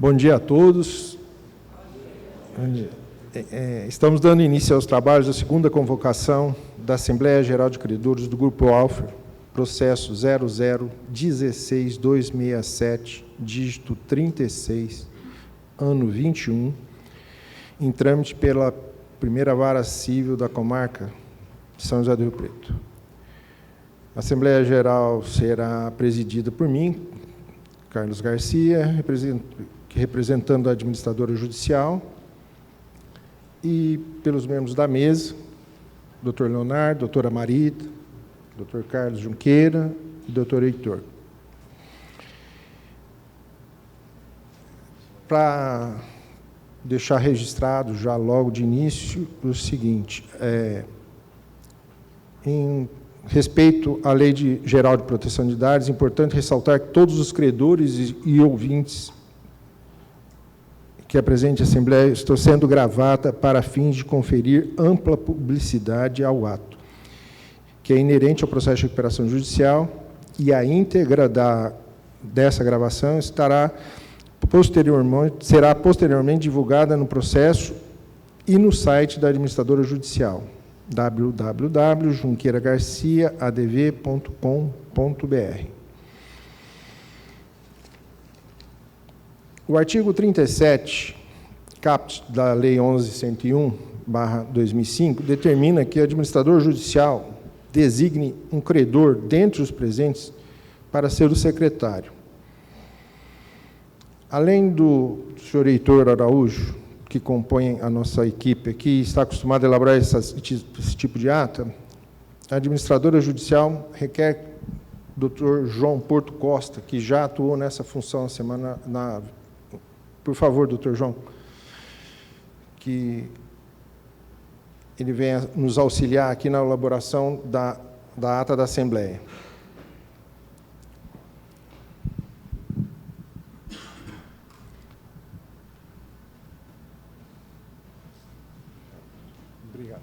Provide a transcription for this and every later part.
Bom dia a todos. Estamos dando início aos trabalhos da segunda convocação da Assembleia Geral de Credores do Grupo Alfer, processo 0016267, dígito 36, ano 21, em trâmite pela Primeira Vara Civil da Comarca de São José do Rio Preto. A Assembleia Geral será presidida por mim, Carlos Garcia, representando a administradora judicial, e pelos membros da mesa, Dr. Leonardo, doutora Marita, Dr. Carlos Junqueira e Dr. Heitor. Para deixar registrado já logo de início o seguinte, em respeito à Lei Geral de Proteção de Dados, é importante ressaltar que todos os credores e ouvintes que a presente Assembleia estão sendo gravada para fins de conferir ampla publicidade ao ato, que é inerente ao processo de recuperação judicial, e a íntegra dessa gravação será posteriormente divulgada no processo e no site da administradora judicial, www.junqueiragarciaadv.com.br. O artigo 37, caput da Lei 11.101/2005, determina que o administrador judicial designe um credor dentre os presentes para ser o secretário. Além do senhor Heitor Araújo, que compõe a nossa equipe aqui, está acostumado a elaborar esse tipo de ata, a administradora judicial requer o Dr. João Porto Costa, que já atuou nessa função por favor, doutor João, que ele venha nos auxiliar aqui na elaboração da ata da Assembleia. Obrigado.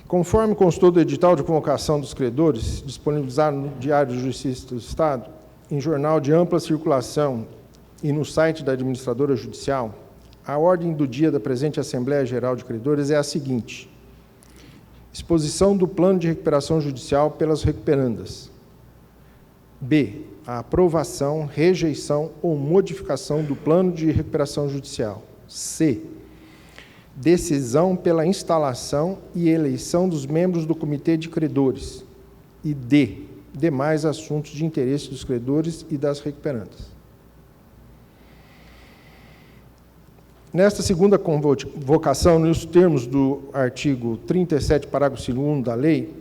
Conforme constou do edital de convocação dos credores, disponibilizado no Diário de Justiça do Estado, em jornal de ampla circulação e no site da administradora judicial, a ordem do dia da presente Assembleia Geral de Credores é a seguinte: exposição do plano de recuperação judicial pelas recuperandas. B. A aprovação, rejeição ou modificação do plano de recuperação judicial. C. Decisão pela instalação e eleição dos membros do Comitê de Credores. E D. Demais assuntos de interesse dos credores e das recuperandas. Nesta segunda convocação, nos termos do artigo 37, parágrafo 2º da Lei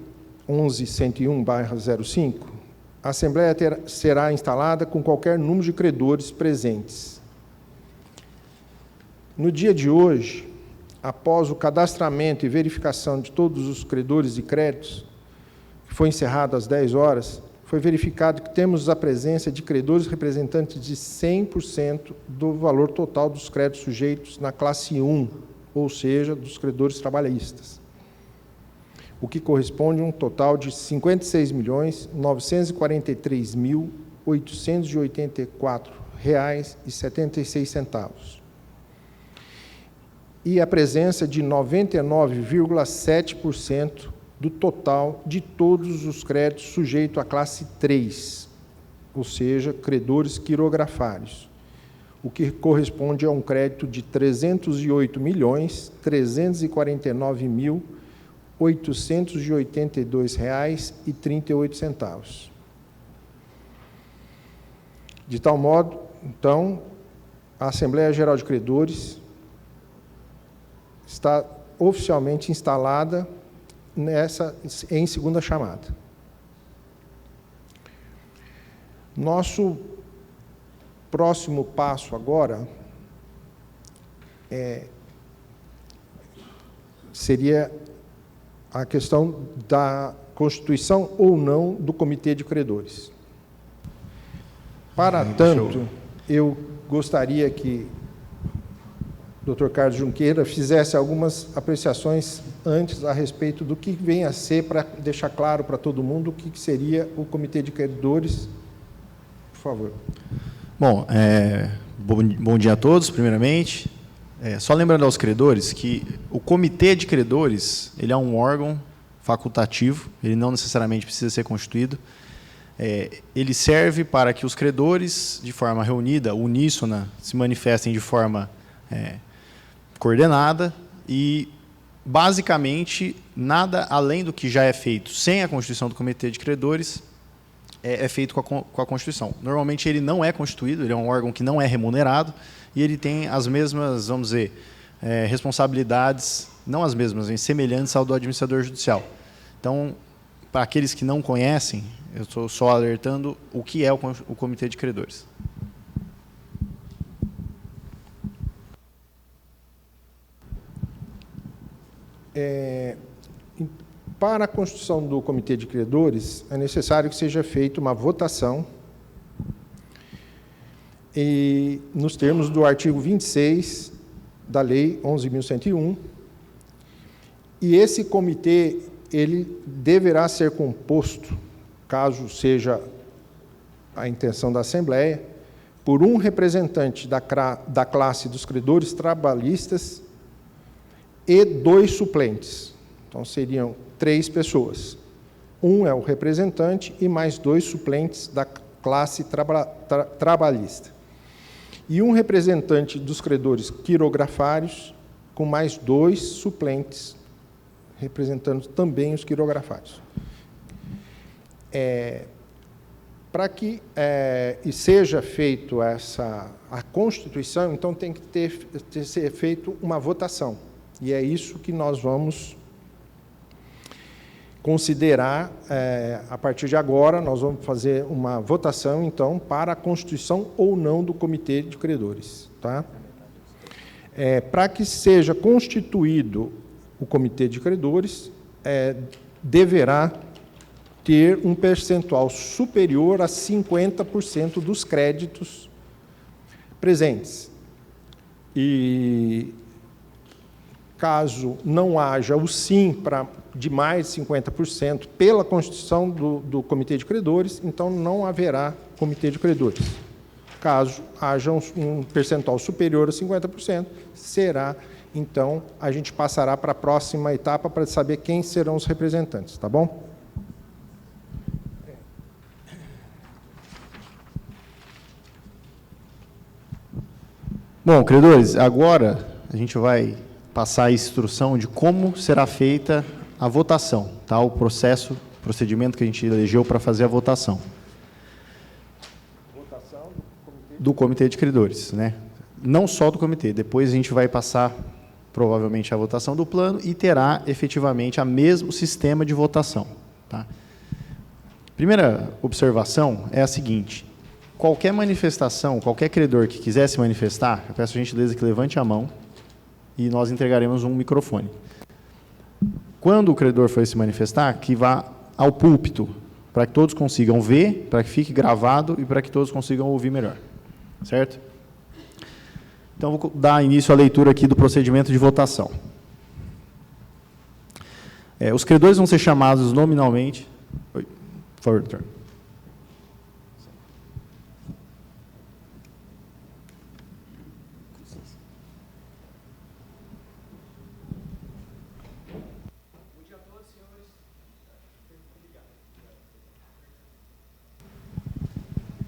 11.101/05, a Assembleia será instalada com qualquer número de credores presentes. No dia de hoje, após o cadastramento e verificação de todos os credores e créditos, que foi encerrado às 10 horas, foi verificado que temos a presença de credores representantes de 100% do valor total dos créditos sujeitos na classe 1, ou seja, dos credores trabalhistas, o que corresponde a um total de R$ 56.943.884,76. E a presença de 99,7% do total de todos os créditos sujeitos à classe 3, ou seja, credores quirografários, o que corresponde a um crédito de R$ 308.349.882,38. De tal modo, então, a Assembleia Geral de Credores está oficialmente instalada em segunda chamada. Nosso próximo passo agora seria a questão da constituição ou não do Comitê de Credores. Para tanto, eu gostaria que Dr. Carlos Junqueira fizesse algumas apreciações antes a respeito do que vem a ser, para deixar claro para todo mundo o que seria o Comitê de Credores. Por favor. Bom, bom dia a todos, primeiramente. Só lembrando aos credores que o Comitê de Credores ele é um órgão facultativo, ele não necessariamente precisa ser constituído. Ele serve para que os credores, de forma reunida, uníssona, se manifestem de forma coordenada e, basicamente, nada além do que já é feito sem a constituição do Comitê de Credores é feito com a Constituição. Normalmente, ele não é constituído, ele é um órgão que não é remunerado e ele tem as mesmas, vamos dizer, responsabilidades, não as mesmas, mas semelhantes ao do administrador judicial. Então, para aqueles que não conhecem, eu estou só alertando o que é o Comitê de Credores. Para a constituição do Comitê de Credores, é necessário que seja feita uma votação e, nos termos do artigo 26 da Lei 11.101, e esse comitê ele deverá ser composto, caso seja a intenção da Assembleia, por um representante da classe dos credores trabalhistas e 2 suplentes. Então, seriam 3 pessoas. Um é o representante e mais 2 suplentes da classe trabalhista. E um representante dos credores quirografários, com mais 2 suplentes, representando também os quirografários. Para que seja feito a Constituição, então tem que ser feito uma votação. E é isso que nós vamos considerar, a partir de agora, nós vamos fazer uma votação, então, para a constituição ou não do Comitê de Credores. Tá? Para que seja constituído o Comitê de Credores, deverá ter um percentual superior a 50% dos créditos presentes. E, caso não haja o sim de mais de 50% pela constituição do Comitê de Credores, então não haverá Comitê de Credores. Caso haja um percentual superior a 50%, então, a gente passará para a próxima etapa para saber quem serão os representantes, tá bom? Bom, credores, agora a gente vai passar a instrução de como será feita a votação, tá? O procedimento que a gente elegeu para fazer a votação. Votação do Comitê de Credores, né? Não só do comitê, depois a gente vai passar provavelmente a votação do plano e terá efetivamente o mesmo sistema de votação. Tá? Primeira observação é a seguinte: qualquer manifestação, qualquer credor que quiser se manifestar, eu peço a gentileza que levante a mão e nós entregaremos um microfone. Quando o credor for se manifestar, que vá ao púlpito, para que todos consigam ver, para que fique gravado e para que todos consigam ouvir melhor. Certo? Então, vou dar início à leitura aqui do procedimento de votação. Os credores vão ser chamados nominalmente. Oi, por favor, doutor.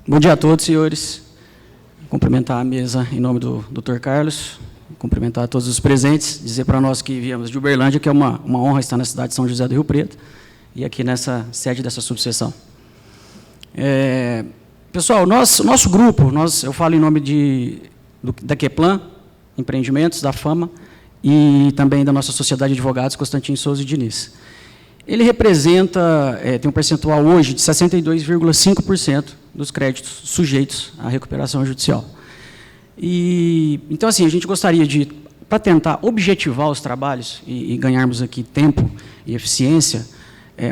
Bom dia a todos, senhores. Cumprimentar a mesa em nome do Dr. Carlos, cumprimentar a todos os presentes, dizer para nós que viemos de Uberlândia que é uma honra estar na cidade de São José do Rio Preto e aqui nessa sede dessa subseção. Pessoal, nosso grupo, eu falo em nome da Queplan, Empreendimentos, da Fama, e também da nossa Sociedade de Advogados, Constantino Souza e Diniz. Ele representa, tem um percentual hoje de 62,5% dos créditos sujeitos à recuperação judicial. Então, assim, a gente gostaria de, para tentar objetivar os trabalhos e ganharmos aqui tempo e eficiência,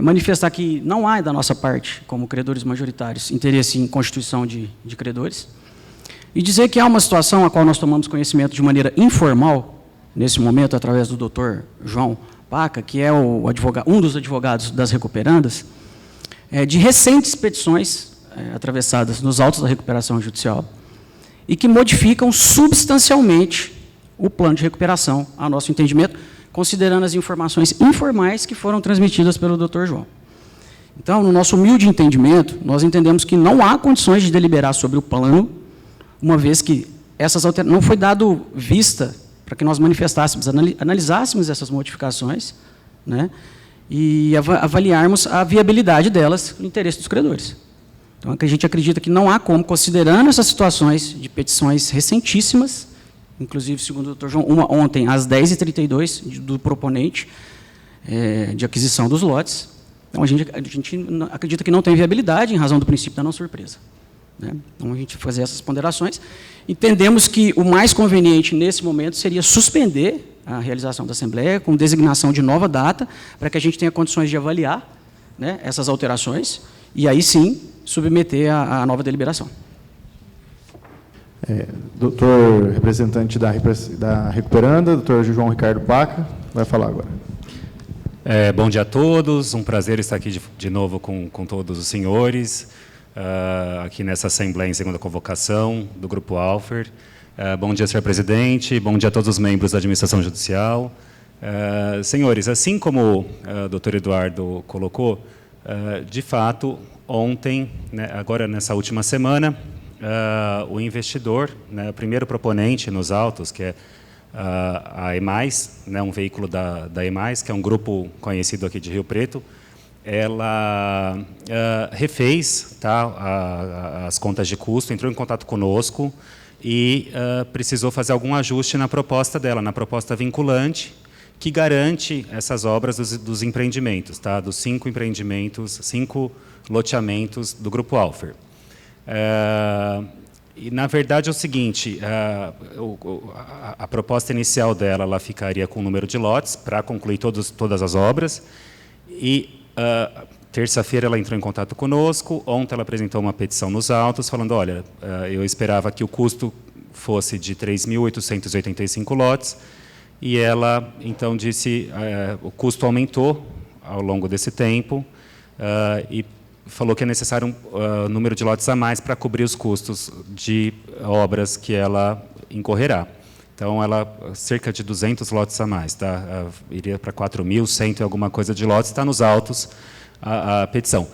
manifestar que não há, da nossa parte, como credores majoritários, interesse em constituição de credores. e dizer que há uma situação a qual nós tomamos conhecimento de maneira informal, nesse momento, através do Dr. João Paca, que é um dos advogados das recuperandas, de recentes petições atravessadas nos autos da recuperação judicial e que modificam substancialmente o plano de recuperação, a nosso entendimento, considerando as informações informais que foram transmitidas pelo Dr. João. Então, no nosso humilde entendimento, nós entendemos que não há condições de deliberar sobre o plano, uma vez que não foi dado vista para que nós manifestássemos, analisássemos essas modificações, né, e avaliarmos a viabilidade delas no interesse dos credores. Então, a gente acredita que não há como, considerando essas situações de petições recentíssimas, inclusive, segundo o Dr. João, uma ontem, às 10h32, do proponente de aquisição dos lotes. Então, a gente acredita que não tem viabilidade em razão do princípio da não surpresa, né? Então, a gente fazer essas ponderações. Entendemos que o mais conveniente, nesse momento, seria suspender a realização da Assembleia, com designação de nova data, para que a gente tenha condições de avaliar, né, essas alterações, e aí sim submeter a nova deliberação. Doutor representante da Recuperanda, doutor João Ricardo Paca, vai falar agora. Bom dia a todos, um prazer estar aqui de novo com todos os senhores, aqui nessa Assembleia em segunda convocação do Grupo Alfer. Bom dia, senhor presidente, bom dia a todos os membros da Administração Judicial. Senhores, assim como o doutor Eduardo colocou, de fato, ontem, né, agora nessa última semana, o investidor, né, o primeiro proponente nos autos, que é a EMAIS, né, um veículo da EMAIS, que é um grupo conhecido aqui de Rio Preto, ela refez, tá, as contas de custo, entrou em contato conosco e precisou fazer algum ajuste na proposta dela, na proposta vinculante, que garante essas obras dos empreendimentos, tá, dos 5 empreendimentos, 5 loteamentos do Grupo Alfer. E, na verdade, é o seguinte, a proposta inicial dela, ela ficaria com o número de lotes para concluir todas as obras, e terça-feira ela entrou em contato conosco, ontem ela apresentou uma petição nos autos, falando, olha, eu esperava que o custo fosse de 3.885 lotes, e ela, então, disse, o custo aumentou ao longo desse tempo, e falou que é necessário um número de lotes a mais para cobrir os custos de obras que ela incorrerá. Então, cerca de 200 lotes a mais, tá? Iria para 4.100 e alguma coisa de lotes, está nos autos a petição.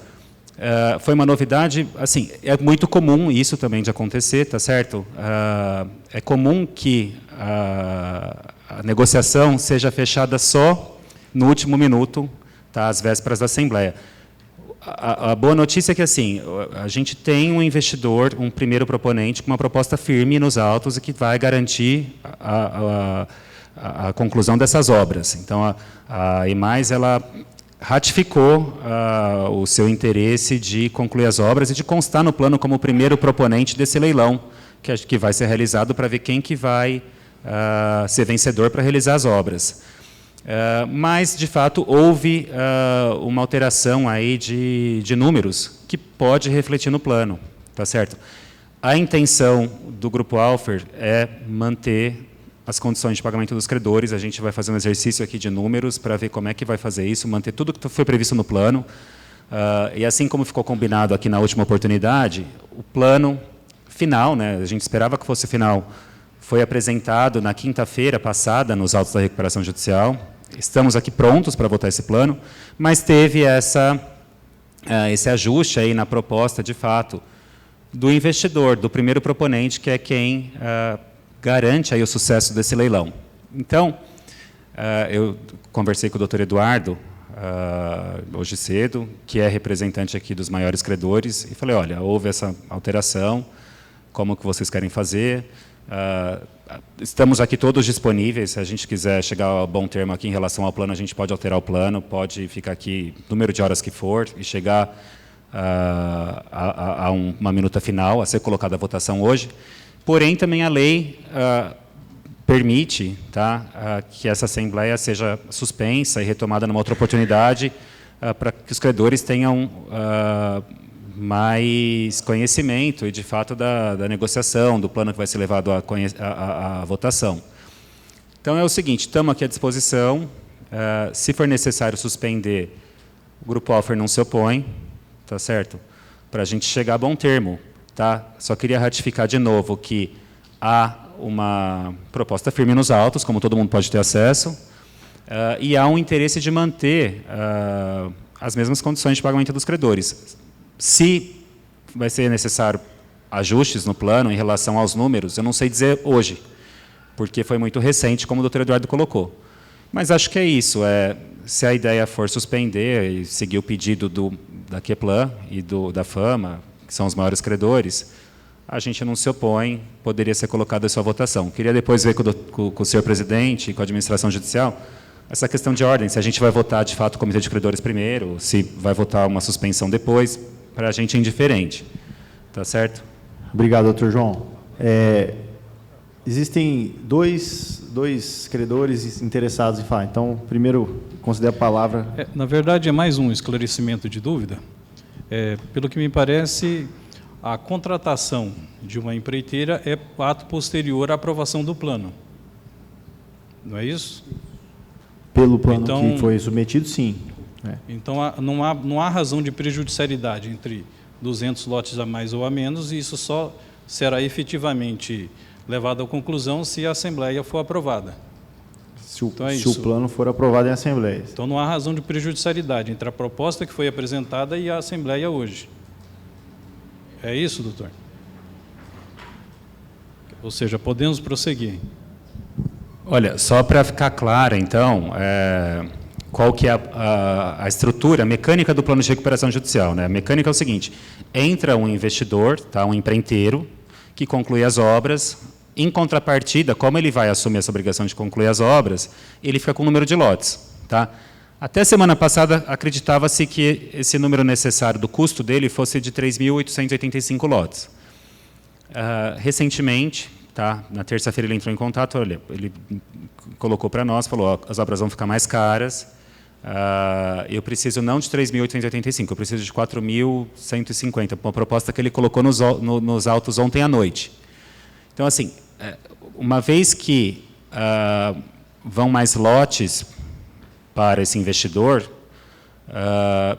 Foi uma novidade, assim, é muito comum isso também de acontecer, tá certo? É comum que a negociação seja fechada só no último minuto, tá? Às vésperas da Assembleia. A boa notícia é que, assim, a gente tem um investidor, um primeiro proponente, com uma proposta firme nos autos e que vai garantir a conclusão dessas obras. Então, a EMAIS, ela ratificou o seu interesse de concluir as obras e de constar no plano como o primeiro proponente desse leilão, que vai ser realizado para ver quem que vai ser vencedor para realizar as obras. Mas, de fato, houve uma alteração aí de números que pode refletir no plano, tá certo? A intenção do Grupo Alfer é manter as condições de pagamento dos credores. A gente vai fazer um exercício aqui de números para ver como é que vai fazer isso, manter tudo que foi previsto no plano. E assim como ficou combinado aqui na última oportunidade, o plano final, né, a gente esperava que fosse final, foi apresentado na quinta-feira passada nos autos da recuperação judicial. Estamos aqui prontos para votar esse plano, mas teve esse ajuste aí na proposta, de fato, do investidor, do primeiro proponente, que é quem garante aí o sucesso desse leilão. Então, eu conversei com o doutor Eduardo hoje cedo, que é representante aqui dos maiores credores, e falei, olha, houve essa alteração, como que vocês querem fazer? Estamos aqui todos disponíveis, se a gente quiser chegar a bom termo aqui em relação ao plano, a gente pode alterar o plano, pode ficar aqui número de horas que for e chegar a uma minuta final, a ser colocada a votação hoje. Porém, também a lei permite, tá, que essa Assembleia seja suspensa e retomada numa outra oportunidade, para que os credores tenham mais conhecimento e, de fato, da negociação, do plano que vai ser levado à votação. Então, é o seguinte, estamos aqui à disposição. Se for necessário suspender, o Grupo Alfer não se opõe, tá certo? Para a gente chegar a bom termo. Tá? Só queria ratificar de novo que há uma proposta firme nos autos, como todo mundo pode ter acesso, e há um interesse de manter as mesmas condições de pagamento dos credores. Se vai ser necessário ajustes no plano em relação aos números, eu não sei dizer hoje, porque foi muito recente, como o doutor Eduardo colocou. Mas acho que é isso. Se a ideia for suspender e seguir o pedido da Queplan e da Fama, que são os maiores credores, a gente não se opõe, poderia ser colocada a sua votação. Queria depois ver com o senhor presidente e com a administração judicial essa questão de ordem, se a gente vai votar, de fato, o comitê de credores primeiro, se vai votar uma suspensão depois, para a gente é indiferente. Tá certo? Obrigado, doutor João. Existem dois credores interessados em falar. Então, primeiro, considero a palavra. Na verdade, é mais um esclarecimento de dúvida. Pelo que me parece, a contratação de uma empreiteira é ato posterior à aprovação do plano. Não é isso? Pelo plano que foi submetido, sim. Então, não há razão de prejudicialidade entre 200 lotes a mais ou a menos, e isso só será efetivamente levado à conclusão se a Assembleia for aprovada. Se o plano for aprovado em Assembleia. Então, não há razão de prejudicialidade entre a proposta que foi apresentada e a Assembleia hoje. É isso, doutor? Ou seja, podemos prosseguir. Olha, só para ficar clara, então, qual que é a estrutura, a mecânica do plano de recuperação judicial, né? A mecânica é o seguinte: entra um investidor, tá, um empreiteiro, que conclui as obras. Em contrapartida, como ele vai assumir essa obrigação de concluir as obras, ele fica com o número de lotes. Tá? Até semana passada, acreditava-se que esse número necessário do custo dele fosse de 3.885 lotes. Recentemente, tá, na terça-feira ele entrou em contato, olha, ele colocou para nós, falou, ó, as obras vão ficar mais caras, eu preciso não de 3.885, eu preciso de 4.150, uma proposta que ele colocou nos autos ontem à noite. Então, assim, uma vez que vão mais lotes para esse investidor,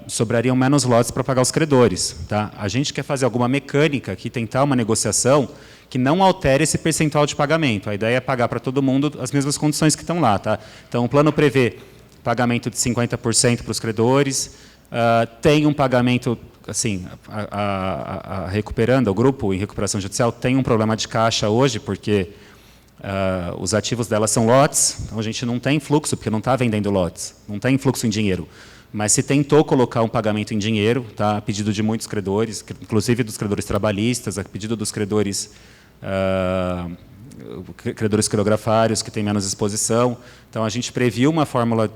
sobrariam menos lotes para pagar os credores. Tá? A gente quer fazer alguma mecânica aqui, tentar uma negociação que não altere esse percentual de pagamento. A ideia é pagar para todo mundo as mesmas condições que estão lá. Tá? Então, o plano prevê pagamento de 50% para os credores, tem um pagamento... Assim, recuperando, o grupo em recuperação judicial tem um problema de caixa hoje, porque os ativos dela são lotes, então a gente não tem fluxo, porque não está vendendo lotes, não tem fluxo em dinheiro. Mas se tentou colocar um pagamento em dinheiro, tá, a pedido de muitos credores, inclusive dos credores trabalhistas, a pedido dos credores quirografários, que têm menos exposição. Então, a gente previu uma fórmula,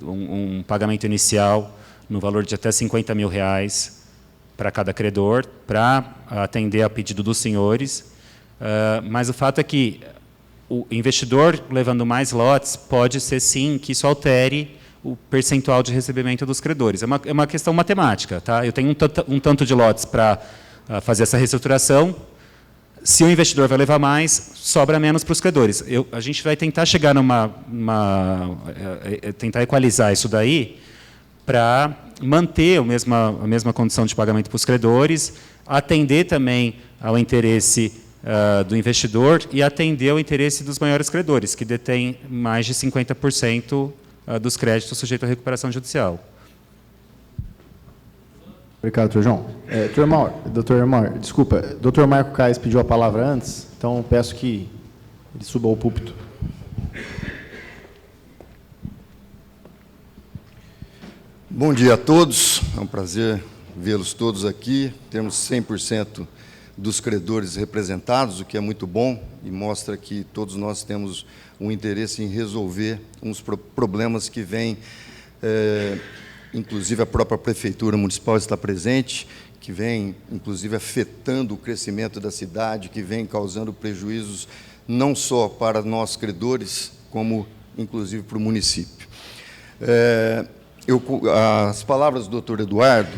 um pagamento inicial no valor de até R$50 mil para cada credor, para atender a pedido dos senhores. Mas o fato é que o investidor, levando mais lotes, pode ser, sim, que isso altere o percentual de recebimento dos credores. É uma questão matemática. Tá? Eu tenho um tanto de lotes para fazer essa reestruturação. Se o investidor vai levar mais, sobra menos para os credores. A gente vai tentar chegar tentar equalizar isso daí, para manter a mesma condição de pagamento para os credores, atender também ao interesse do investidor e atender ao interesse dos maiores credores, que detêm mais de 50% dos créditos sujeitos à recuperação judicial. Obrigado, doutor João. Doutor Mauro, desculpa, doutor Marco Caes pediu a palavra antes, então peço que ele suba ao púlpito. Bom dia a todos, é um prazer vê-los todos aqui. Temos 100% dos credores representados, o que é muito bom e mostra que todos nós temos um interesse em resolver uns problemas que vêm, inclusive a própria Prefeitura Municipal está presente, que vem, inclusive, afetando o crescimento da cidade, que vem causando prejuízos não só para nós credores, como, inclusive, para o município. As palavras do doutor Eduardo,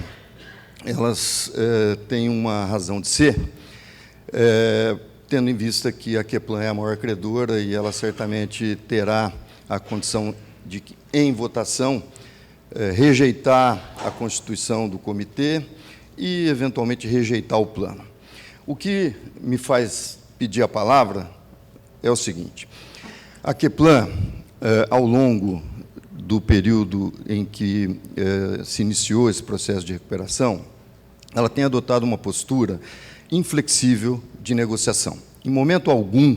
elas têm uma razão de ser, tendo em vista que a Queplan é a maior credora e ela certamente terá a condição de, em votação, rejeitar a constituição do comitê e, eventualmente, rejeitar o plano. O que me faz pedir a palavra é o seguinte: a Queplan, ao longo do período em que se iniciou esse processo de recuperação, ela tem adotado uma postura inflexível de negociação. Em momento algum,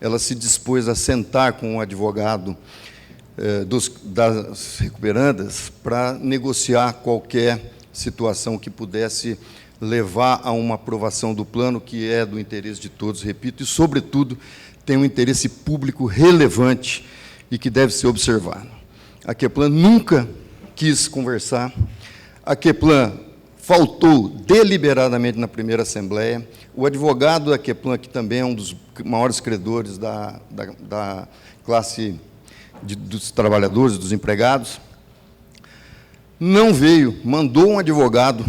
ela se dispôs a sentar com o advogado das recuperandas para negociar qualquer situação que pudesse levar a uma aprovação do plano que é do interesse de todos, repito, e, sobretudo, tem um interesse público relevante e que deve ser observado. A Queplan nunca quis conversar, a Queplan faltou deliberadamente na primeira Assembleia, o advogado da Queplan, que também é um dos maiores credores da classe dos trabalhadores, dos empregados, não veio, mandou um advogado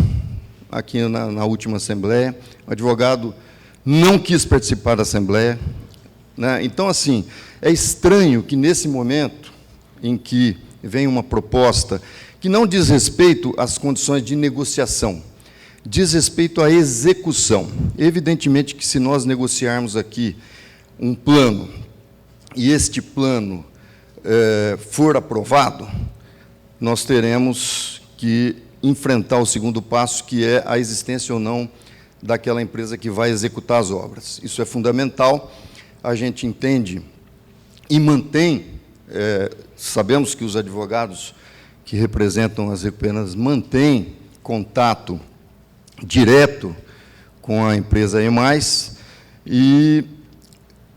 aqui na última Assembleia, o advogado não quis participar da Assembleia, né? Então, assim, é estranho que, nesse momento em que vem uma proposta que não diz respeito às condições de negociação, diz respeito à execução. Evidentemente que, se nós negociarmos aqui um plano, e este plano for aprovado, nós teremos que enfrentar o segundo passo, que é a existência ou não daquela empresa que vai executar as obras. Isso é fundamental, a gente entende e mantém, sabemos que os advogados que representam as recuperandas mantêm contato direto com a empresa EMAIS, e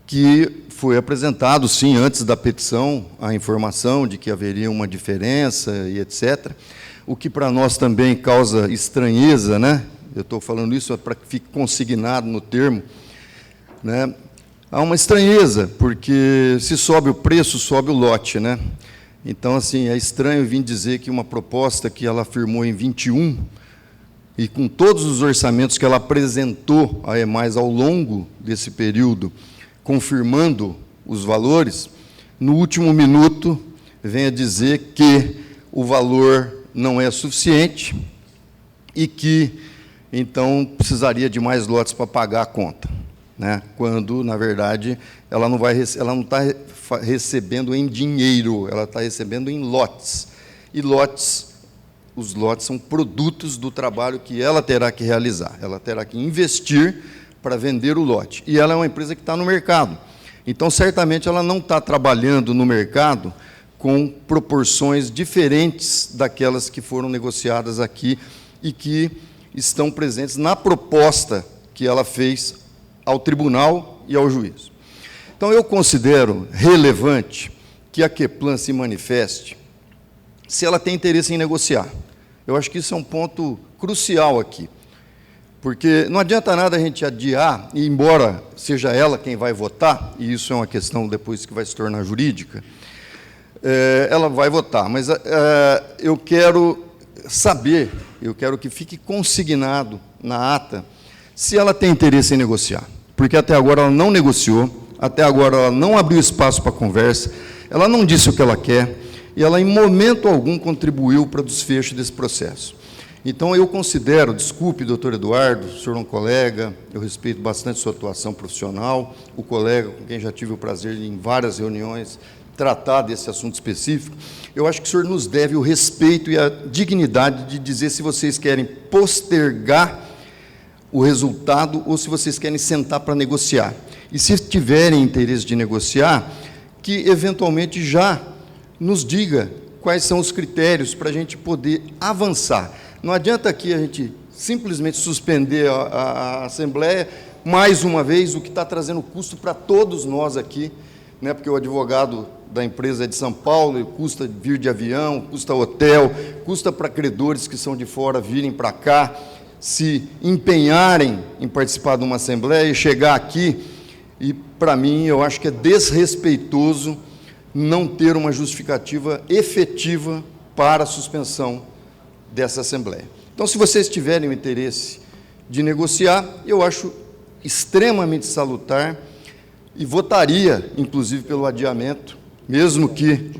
que foi apresentado, sim, antes da petição, a informação de que haveria uma diferença e etc., o que para nós também causa estranheza, né? Eu estou falando isso para que fique consignado no termo, né? Há uma estranheza, porque se sobe o preço, sobe o lote, né? Então, assim, é estranho vir dizer que uma proposta que ela afirmou em 21, e com todos os orçamentos que ela apresentou à EMAIS ao longo desse período, confirmando os valores, no último minuto venha dizer que o valor não é suficiente e que, então, precisaria de mais lotes para pagar a conta, né? Quando, na verdade, ela não está recebendo em dinheiro, ela está recebendo em lotes. E os lotes são produtos do trabalho que ela terá que realizar. Ela terá que investir para vender o lote. E ela é uma empresa que está no mercado. Então, certamente, ela não está trabalhando no mercado com proporções diferentes daquelas que foram negociadas aqui e que estão presentes na proposta que ela fez ao tribunal e ao juiz. Então, eu considero relevante que a Queplan se manifeste se ela tem interesse em negociar. Eu acho que isso é um ponto crucial aqui, porque não adianta nada a gente adiar, e embora seja ela quem vai votar, e isso é uma questão depois que vai se tornar jurídica, ela vai votar, mas eu quero saber, eu quero que fique consignado na ata se ela tem interesse em negociar, porque até agora ela não negociou, até agora ela não abriu espaço para conversa, ela não disse o que ela quer, e ela, em momento algum, contribuiu para o desfecho desse processo. Então, eu considero, desculpe, doutor Eduardo, o senhor é um colega, eu respeito bastante sua atuação profissional, o colega com quem já tive o prazer de, em várias reuniões, tratar desse assunto específico, eu acho que o senhor nos deve o respeito e a dignidade de dizer se vocês querem postergar o resultado ou se vocês querem sentar para negociar. E se tiverem interesse de negociar, que eventualmente já nos diga quais são os critérios para a gente poder avançar. Não adianta aqui a gente simplesmente suspender a Assembleia, mais uma vez, o que está trazendo custo para todos nós aqui, né? Porque o advogado da empresa é de São Paulo, custa vir de avião, custa hotel, custa para credores que são de fora virem para cá, se empenharem em participar de uma Assembleia e chegar aqui, e, para mim, eu acho que é desrespeitoso não ter uma justificativa efetiva para a suspensão dessa Assembleia. Então, se vocês tiverem o interesse de negociar, eu acho extremamente salutar e votaria, inclusive, pelo adiamento, mesmo que,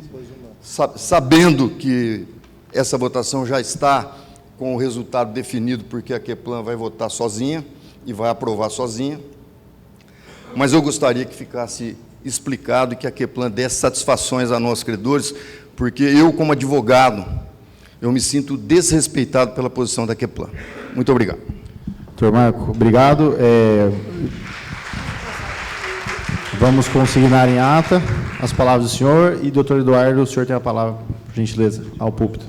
sabendo que essa votação já está com o resultado definido, porque a Queplan vai votar sozinha e vai aprovar sozinha, mas eu gostaria que ficasse explicado e que a Queplan desse satisfações a nós credores, porque eu, como advogado, eu me sinto desrespeitado pela posição da Queplan. Muito obrigado. Doutor Marco, obrigado. Vamos consignar em ata as palavras do senhor e, doutor Eduardo, o senhor tem a palavra, por gentileza, ao púlpito.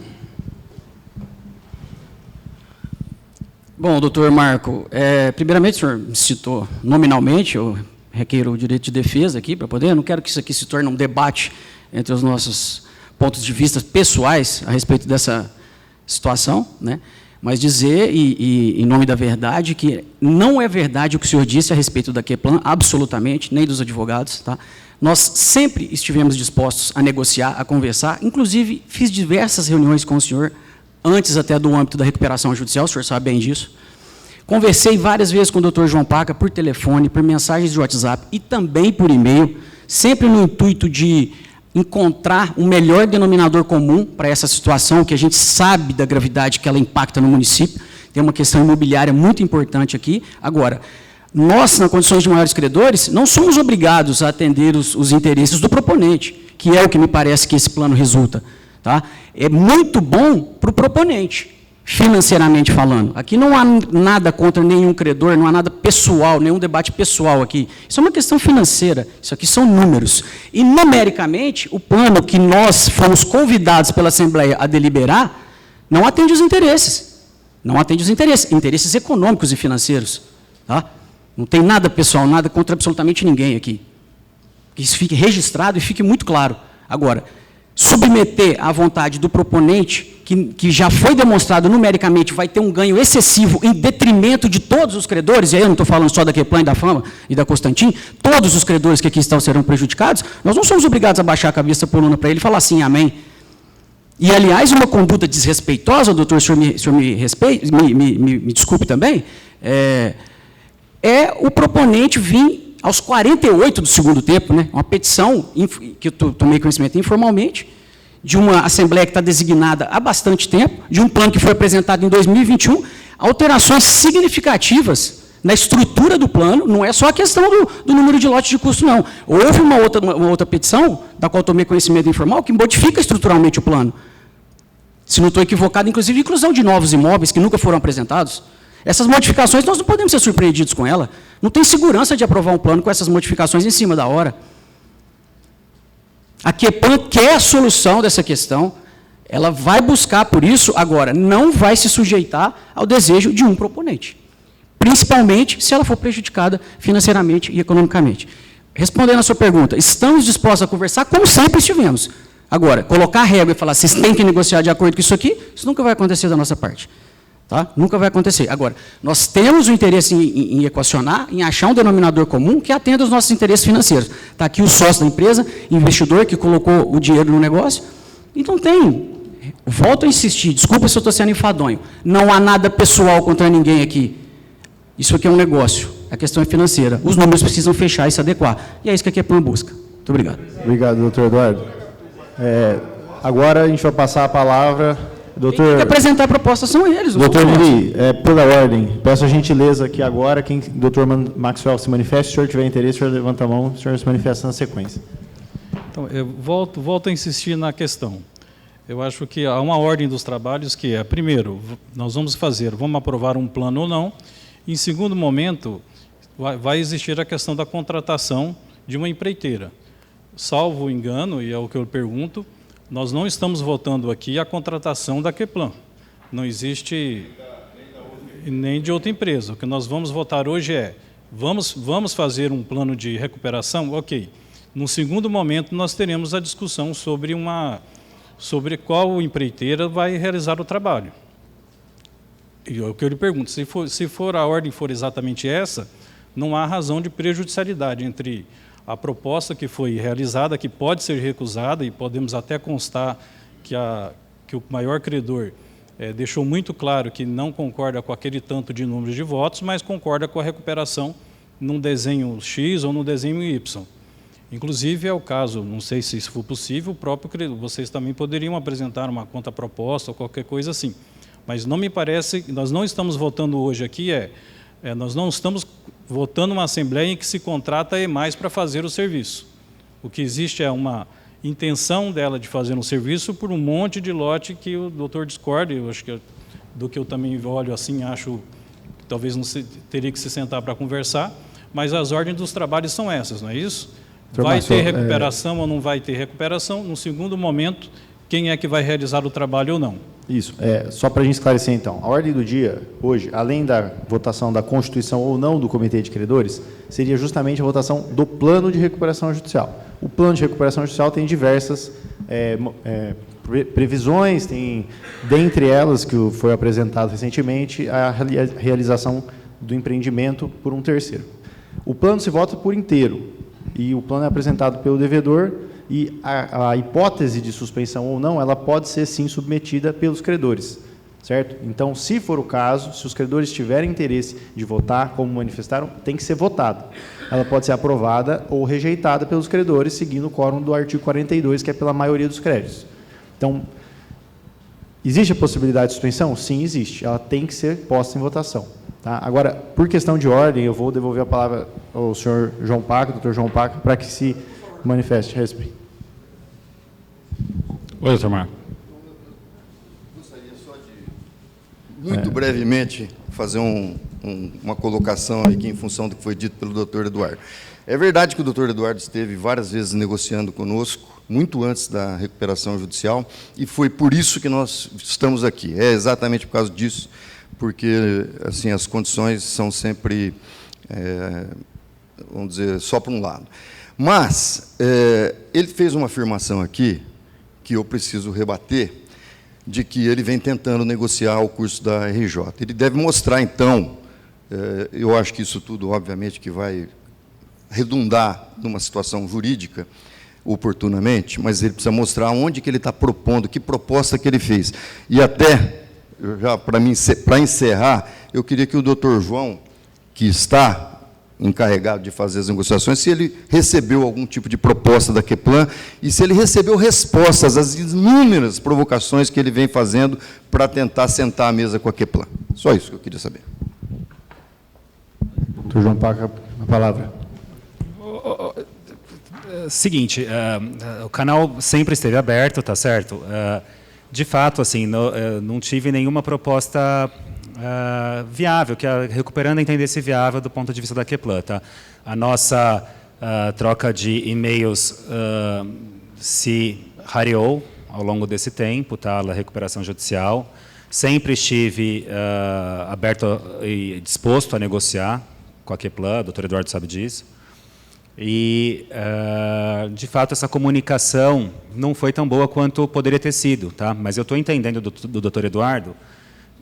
Bom, doutor Marco, primeiramente o senhor me citou nominalmente, eu requeiro o direito de defesa aqui para poder, eu não quero que isso aqui se torne um debate entre os nossos pontos de vista pessoais a respeito dessa situação, né? Mas dizer, em nome da verdade, que não é verdade o que o senhor disse a respeito da Queplan, absolutamente, nem dos advogados. Tá? Nós sempre estivemos dispostos a negociar, a conversar, inclusive fiz diversas reuniões com o senhor, antes até do âmbito da recuperação judicial, o senhor sabe bem disso. Conversei várias vezes com o doutor João Paca, por telefone, por mensagens de WhatsApp e também por e-mail, sempre no intuito de encontrar um melhor denominador comum para essa situação, que a gente sabe da gravidade que ela impacta no município. Tem uma questão imobiliária muito importante aqui. Agora, nós, na condições de maiores credores, não somos obrigados a atender os interesses do proponente, que é o que me parece que esse plano resulta. Tá? É muito bom para o proponente, financeiramente falando. Aqui não há nada contra nenhum credor, não há nada pessoal, nenhum debate pessoal aqui. Isso é uma questão financeira, isso aqui são números. E, numericamente, o plano que nós fomos convidados pela Assembleia a deliberar não atende os interesses. Não atende os interesses econômicos e financeiros. Tá? Não tem nada pessoal, nada contra absolutamente ninguém aqui. Que isso fique registrado e fique muito claro. Agora, submeter à vontade do proponente, que já foi demonstrado numericamente, vai ter um ganho excessivo em detrimento de todos os credores, e aí eu não estou falando só da Queplan e da Fama e da Constantin, todos os credores que aqui estão serão prejudicados, nós não somos obrigados a baixar a cabeça por luna para ele e falar assim, amém. E, aliás, uma conduta desrespeitosa, doutor, o senhor me desculpe também, é o proponente vir aos 48 do segundo tempo, né, uma petição que eu tomei conhecimento informalmente, de uma Assembleia que está designada há bastante tempo, de um plano que foi apresentado em 2021, alterações significativas na estrutura do plano, não é só a questão do número de lotes de custo, não. Houve uma outra petição, da qual tomei conhecimento informal, que modifica estruturalmente o plano. Se não estou equivocado, inclusive, inclusão de novos imóveis que nunca foram apresentados. Essas modificações, nós não podemos ser surpreendidos com ela. Não tem segurança de aprovar um plano com essas modificações em cima da hora. A Queplan quer a solução dessa questão, ela vai buscar por isso, agora, não vai se sujeitar ao desejo de um proponente. Principalmente se ela for prejudicada financeiramente e economicamente. Respondendo a sua pergunta, estamos dispostos a conversar como sempre estivemos. Agora, colocar a régua e falar, vocês têm que negociar de acordo com isso aqui, isso nunca vai acontecer da nossa parte. Tá? Nunca vai acontecer. Agora, nós temos o interesse em equacionar, em achar um denominador comum que atenda aos nossos interesses financeiros. Está aqui o sócio da empresa, investidor que colocou o dinheiro no negócio, e não tem. Volto a insistir, desculpa se eu estou sendo enfadonho, não há nada pessoal contra ninguém aqui. Isso aqui é um negócio, a questão é financeira. Os números precisam fechar e se adequar. E é isso que a Queplan busca. Muito obrigado. Obrigado, doutor Eduardo. Agora a gente vai passar a palavra... Doutor, quem tem que apresentar a proposta são eles. Doutor Lili, pela ordem, peço a gentileza aqui agora, quem doutor Maxwell se manifesta, se o senhor tiver interesse, o senhor levanta a mão, o senhor se manifesta na sequência. Então, eu volto a insistir na questão. Eu acho que há uma ordem dos trabalhos que é, primeiro, nós vamos aprovar um plano ou não, em segundo momento, vai existir a questão da contratação de uma empreiteira. Salvo o engano, e é o que eu pergunto, nós não estamos votando aqui a contratação da Queplan. Não existe nem de outra empresa. O que nós vamos votar hoje é, vamos fazer um plano de recuperação? Ok. No segundo momento, nós teremos a discussão sobre qual empreiteira vai realizar o trabalho. E o que eu lhe pergunto, se a ordem for exatamente essa, não há razão de prejudicialidade entre a proposta que foi realizada, que pode ser recusada, e podemos até constar que o maior credor deixou muito claro que não concorda com aquele tanto de números de votos, mas concorda com a recuperação num desenho X ou no desenho Y. Inclusive, é o caso, não sei se isso for possível, vocês também poderiam apresentar uma contraproposta ou qualquer coisa assim. Mas não me parece, nós não estamos votando hoje aqui, nós não estamos votando uma assembleia em que se contrata EMAIS para fazer o serviço. O que existe é uma intenção dela de fazer um serviço por um monte de lote que o doutor discorda, eu acho que do que eu também olho assim, acho que talvez não teria que se sentar para conversar, mas as ordens dos trabalhos são essas, não é isso? Vai ter recuperação ou não vai ter recuperação? No segundo momento, quem é que vai realizar o trabalho ou não? Isso. Só para a gente esclarecer, então. A ordem do dia, hoje, além da votação da Constituição ou não do Comitê de Credores, seria justamente a votação do Plano de Recuperação Judicial. O Plano de Recuperação Judicial tem diversas previsões, tem, dentre elas, que foi apresentado recentemente, a realização do empreendimento por um terceiro. O plano se vota por inteiro, e o plano é apresentado pelo devedor, e a hipótese de suspensão ou não, ela pode ser, sim, submetida pelos credores, certo? Então, se for o caso, se os credores tiverem interesse de votar, como manifestaram, tem que ser votada. Ela pode ser aprovada ou rejeitada pelos credores, seguindo o quórum do artigo 42, que é pela maioria dos créditos. Então, existe a possibilidade de suspensão? Sim, existe. Ela tem que ser posta em votação. Tá? Agora, por questão de ordem, eu vou devolver a palavra ao senhor João Paca, doutor João Paca, para que se manifeste a respeito. Oi, doutor Marco. Gostaria só de, muito brevemente, fazer uma colocação aqui em função do que foi dito pelo doutor Eduardo. É verdade que o doutor Eduardo esteve várias vezes negociando conosco, muito antes da recuperação judicial, e foi por isso que nós estamos aqui. É exatamente por causa disso, porque assim, as condições são sempre, vamos dizer, só para um lado. Mas ele fez uma afirmação aqui, que eu preciso rebater, de que ele vem tentando negociar o curso da RJ. Ele deve mostrar, então, eu acho que isso tudo, obviamente, que vai redundar numa situação jurídica, oportunamente, mas ele precisa mostrar onde que ele está propondo, que proposta que ele fez. E até, já para encerrar, eu queria que o doutor João, que está encarregado de fazer as negociações, se ele recebeu algum tipo de proposta da Queplan e se ele recebeu respostas às inúmeras provocações que ele vem fazendo para tentar sentar à mesa com a Queplan. Só isso que eu queria saber. Doutor João Paca, a palavra. Seguinte, o canal sempre esteve aberto, tá certo? De fato, assim, não tive nenhuma proposta viável, que a Recuperando entendesse viável do ponto de vista da Queplan. Tá? A nossa troca de e-mails se rareou ao longo desse tempo, tá? A recuperação judicial. Sempre estive aberto e disposto a negociar com a Queplan, o doutor Eduardo sabe disso. E, de fato, essa comunicação não foi tão boa quanto poderia ter sido. Tá? Mas eu estou entendendo do doutor Eduardo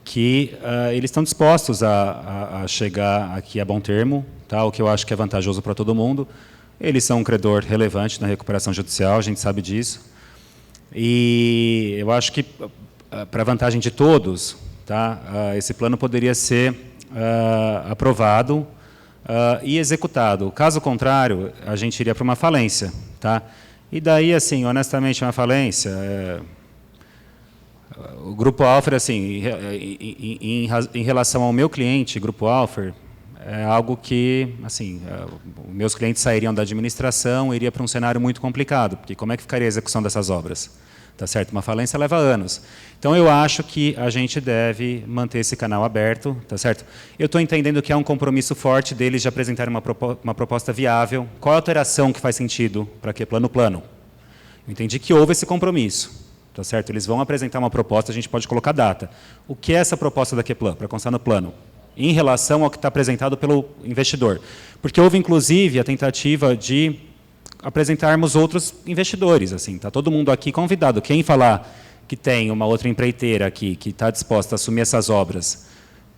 que eles estão dispostos a chegar aqui a bom termo, tá? O que eu acho que é vantajoso para todo mundo. Eles são um credor relevante na recuperação judicial, a gente sabe disso. E eu acho que, para a vantagem de todos, tá? Esse plano poderia ser aprovado e executado. Caso contrário, a gente iria para uma falência. Tá? E daí, assim, honestamente, uma falência... O Grupo Alfer, assim, em relação ao meu cliente, Grupo Alfer, é algo que, assim, meus clientes sairiam da administração e iria para um cenário muito complicado, porque como é que ficaria a execução dessas obras? Tá certo? Uma falência leva anos. Então, eu acho que a gente deve manter esse canal aberto, tá certo? Eu estou entendendo que é um compromisso forte deles de apresentarem uma proposta viável. Qual a alteração que faz sentido para que plano? Eu entendi que houve esse compromisso. Tá certo? Eles vão apresentar uma proposta, a gente pode colocar data. O que é essa proposta da Queplan, para constar no plano? Em relação ao que está apresentado pelo investidor. Porque houve, inclusive, a tentativa de apresentarmos outros investidores. Assim, está todo mundo aqui convidado. Quem falar que tem uma outra empreiteira aqui que está disposta a assumir essas obras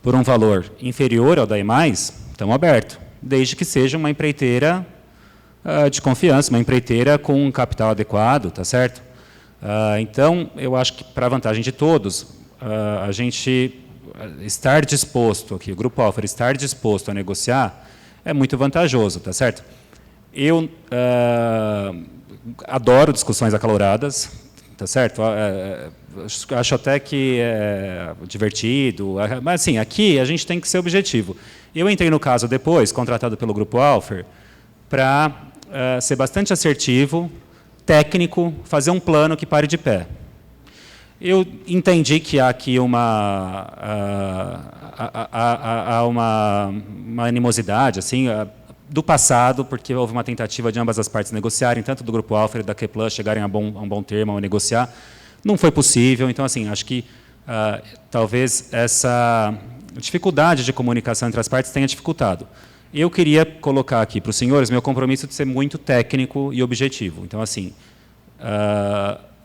por um valor inferior ao da EMAIS, estão abertos. Desde que seja uma empreiteira de confiança, uma empreiteira com um capital adequado, tá certo? Então, eu acho que, para a vantagem de todos, a gente estar disposto aqui, o Grupo Alfer estar disposto a negociar, é muito vantajoso, tá certo? Eu adoro discussões acaloradas, tá certo? Acho até que é divertido, mas assim, aqui a gente tem que ser objetivo. Eu entrei no caso depois, contratado pelo Grupo Alfer, para ser bastante assertivo, técnico, fazer um plano que pare de pé. Eu entendi que há aqui uma animosidade assim, do passado, porque houve uma tentativa de ambas as partes negociarem, tanto do Grupo Alfer e da Keplan, chegarem a um bom termo, ao negociar. Não foi possível, então, assim, acho que talvez essa dificuldade de comunicação entre as partes tenha dificultado. Eu queria colocar aqui para os senhores meu compromisso de ser muito técnico e objetivo. Então, assim,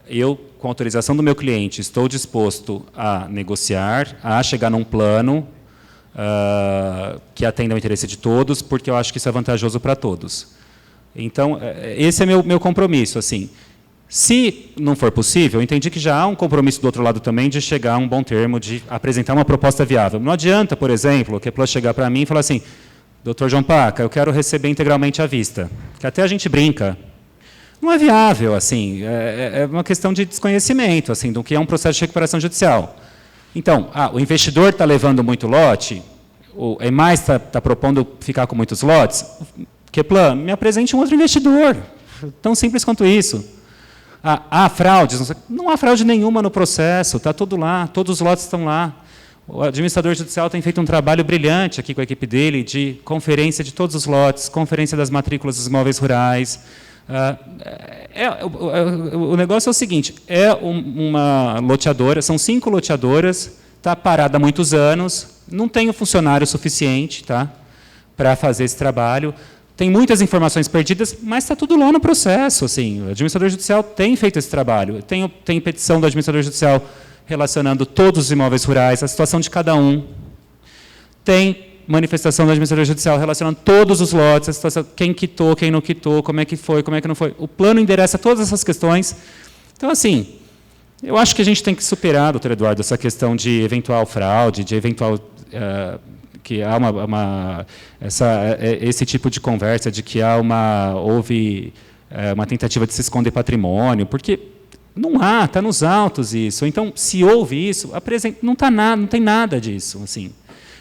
eu, com autorização do meu cliente, estou disposto a negociar, a chegar num plano que atenda ao interesse de todos, porque eu acho que isso é vantajoso para todos. Então, esse é meu compromisso. Assim, se não for possível, eu entendi que já há um compromisso do outro lado também de chegar a um bom termo, de apresentar uma proposta viável. Não adianta, por exemplo, o Keplan chegar para mim e falar assim, doutor João Paca, eu quero receber integralmente à vista, que até a gente brinca. Não é viável, assim, é uma questão de desconhecimento, assim, do que é um processo de recuperação judicial. Então, o investidor está levando muito lote, o EMAIS está propondo ficar com muitos lotes, Keplan, me apresente um outro investidor, tão simples quanto isso. Há fraudes? Não há fraude nenhuma no processo, está tudo lá, todos os lotes estão lá. O administrador judicial tem feito um trabalho brilhante aqui com a equipe dele, de conferência de todos os lotes, conferência das matrículas dos imóveis rurais. O negócio é o seguinte, é uma loteadora, são 5 loteadoras, está parada há muitos anos, não tem o funcionário suficiente, tá, para fazer esse trabalho, tem muitas informações perdidas, mas está tudo lá no processo. Assim, o administrador judicial tem feito esse trabalho, tem petição do administrador judicial relacionando todos os imóveis rurais, a situação de cada um, tem manifestação do administrador judicial relacionando todos os lotes, a situação, quem quitou, quem não quitou, como é que foi, como é que não foi. O plano endereça todas essas questões. Então, assim, eu acho que a gente tem que superar, doutor Eduardo, essa questão de eventual fraude, de eventual... que há esse tipo de conversa de que houve uma tentativa de se esconder patrimônio, porque não há, está nos autos isso. Então, se houve isso, não tem nada disso. Assim.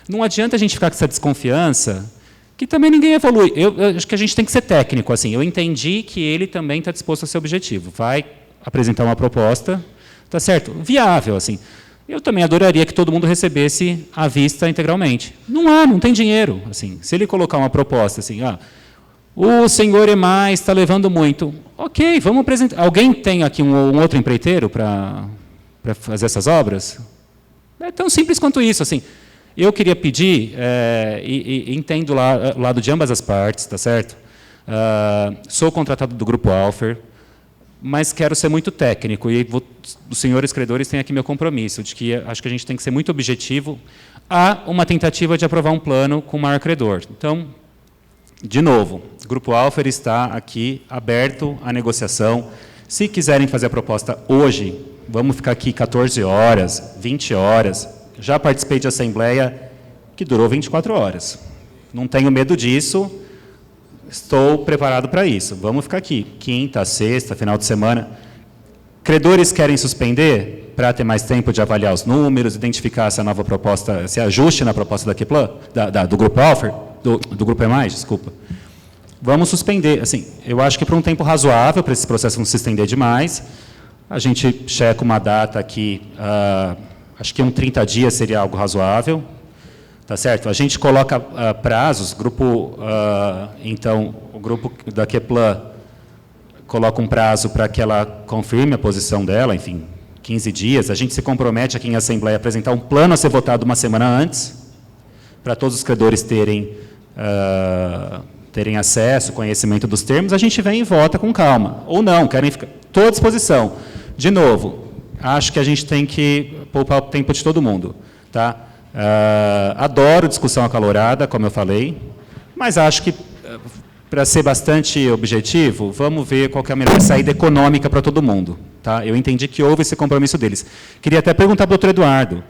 Não adianta a gente ficar com essa desconfiança, que também ninguém evolui. Eu acho que a gente tem que ser técnico. Assim. Eu entendi que ele também está disposto a ser objetivo. Vai apresentar uma proposta, tá certo? Viável, assim. Eu também adoraria que todo mundo recebesse à vista integralmente. Não tem dinheiro. Assim. Se ele colocar uma proposta assim, o senhor EMAIS está levando muito. Ok, vamos apresentar. Alguém tem aqui um outro empreiteiro para fazer essas obras? É tão simples quanto isso. Assim. Eu queria pedir, e entendo o lado de ambas as partes, tá certo? Sou contratado do Grupo Alfer, mas quero ser muito técnico, e os senhores credores têm aqui meu compromisso, de que acho que a gente tem que ser muito objetivo. Há uma tentativa de aprovar um plano com o maior credor. Então, de novo, o Grupo Alfer está aqui aberto à negociação. Se quiserem fazer a proposta hoje, vamos ficar aqui 14 horas, 20 horas. Já participei de assembleia que durou 24 horas. Não tenho medo disso. Estou preparado para isso. Vamos ficar aqui. Quinta, sexta, final de semana. Credores querem suspender para ter mais tempo de avaliar os números, identificar se a nova proposta, se ajuste na proposta da Keplan, do Grupo Alfer, do Grupo EMAIS, desculpa. Vamos suspender. Assim, eu acho que por um tempo razoável, para esse processo não se estender demais, a gente checa uma data aqui, acho que 30 dias seria algo razoável. Tá certo? A gente coloca prazos, então, o grupo da Keplan coloca um prazo para que ela confirme a posição dela, enfim, 15 dias. A gente se compromete aqui em Assembleia a apresentar um plano a ser votado uma semana antes, para todos os credores terem acesso, conhecimento dos termos. A gente vem e vota com calma. Ou não, querem ficar... Estou à disposição. De novo, acho que a gente tem que poupar o tempo de todo mundo. Tá? Adoro discussão acalorada, como eu falei, mas acho que para ser bastante objetivo, vamos ver qual que é a melhor saída econômica para todo mundo. Tá? Eu entendi que houve esse compromisso deles. Queria até perguntar para o doutor Eduardo,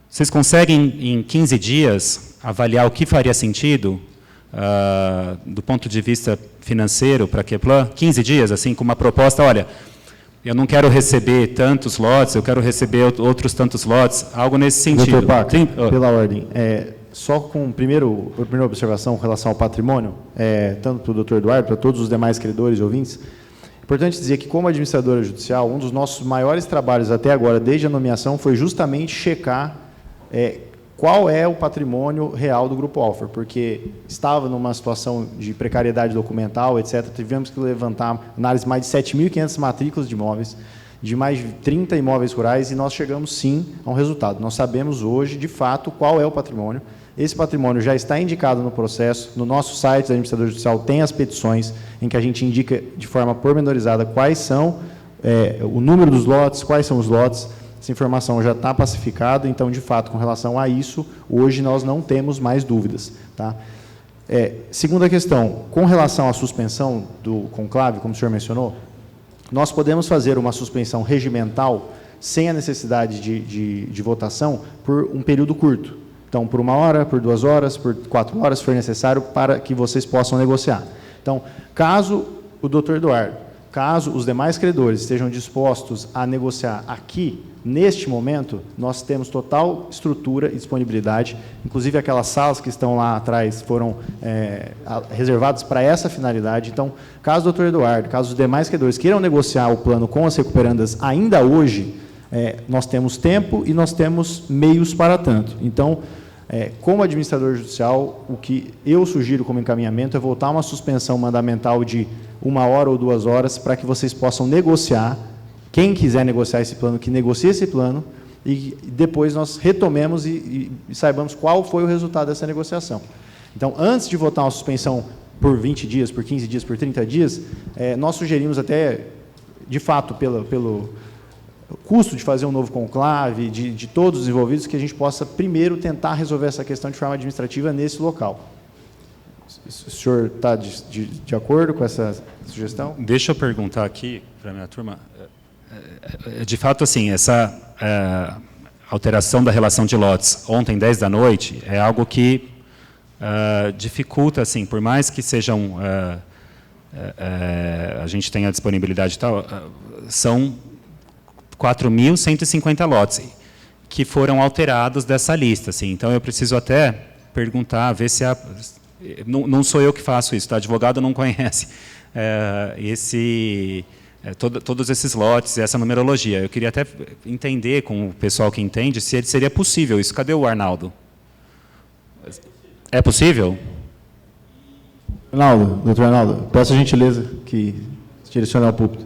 vocês conseguem, em 15 dias, avaliar o que faria sentido, do ponto de vista financeiro, para a Keplan? 15 dias, assim, com uma proposta, olha, eu não quero receber tantos lotes, eu quero receber outros tantos lotes, algo nesse sentido. Dr. Paco, pela ordem, só com a primeira observação com relação ao patrimônio, tanto para o doutor Eduardo, para todos os demais credores e ouvintes, é importante dizer que, como administradora judicial, um dos nossos maiores trabalhos até agora, desde a nomeação, foi justamente checar qual é o patrimônio real do Grupo Alfer, porque estava numa situação de precariedade documental, etc. Tivemos que levantar análise de mais de 7.500 matrículas de imóveis, de mais de 30 imóveis rurais, e nós chegamos, sim, a um resultado. Nós sabemos hoje, de fato, qual é o patrimônio. Esse patrimônio já está indicado no processo. No nosso site da Administradora Judicial tem as petições, em que a gente indica de forma pormenorizada quais são o número dos lotes, quais são os lotes. Essa informação já está pacificada, então, de fato, com relação a isso, hoje nós não temos mais dúvidas. Tá? Segunda questão, com relação à suspensão do conclave, como o senhor mencionou, nós podemos fazer uma suspensão regimental sem a necessidade de votação por um período curto. Então, por 1 hora, por 2 horas, por 4 horas, se for necessário, para que vocês possam negociar. Então, caso o doutor Eduardo, caso os demais credores estejam dispostos a negociar aqui, neste momento, nós temos total estrutura e disponibilidade, inclusive aquelas salas que estão lá atrás foram reservadas para essa finalidade. Então, caso o doutor Eduardo, caso os demais credores queiram negociar o plano com as recuperandas ainda hoje, nós temos tempo e nós temos meios para tanto. Então, como administrador judicial, o que eu sugiro como encaminhamento é voltar a uma suspensão mandamental de 1 hora ou 2 horas para que vocês possam negociar. Quem quiser negociar esse plano, que negocie esse plano, e depois nós retomemos e saibamos qual foi o resultado dessa negociação. Então, antes de votar uma suspensão por 20 dias, por 15 dias, por 30 dias, nós sugerimos até, de fato, pelo custo de fazer um novo conclave, de todos os envolvidos, que a gente possa primeiro tentar resolver essa questão de forma administrativa nesse local. O senhor está de acordo com essa sugestão? Deixa eu perguntar aqui para a minha turma. De fato, assim, essa alteração da relação de lotes ontem, 10 da noite, é algo que dificulta, assim, por mais que sejam, a gente tenha disponibilidade e tal, são 4.150 lotes que foram alterados dessa lista. Assim. Então, eu preciso até perguntar, ver se há... Não sou eu que faço isso, tá? O advogado não conhece todos esses lotes, essa numerologia. Eu queria até entender com o pessoal que entende se seria possível isso. Cadê o Arnaldo? É possível? Arnaldo, doutor Arnaldo, peço a gentileza que se direcione ao púlpito,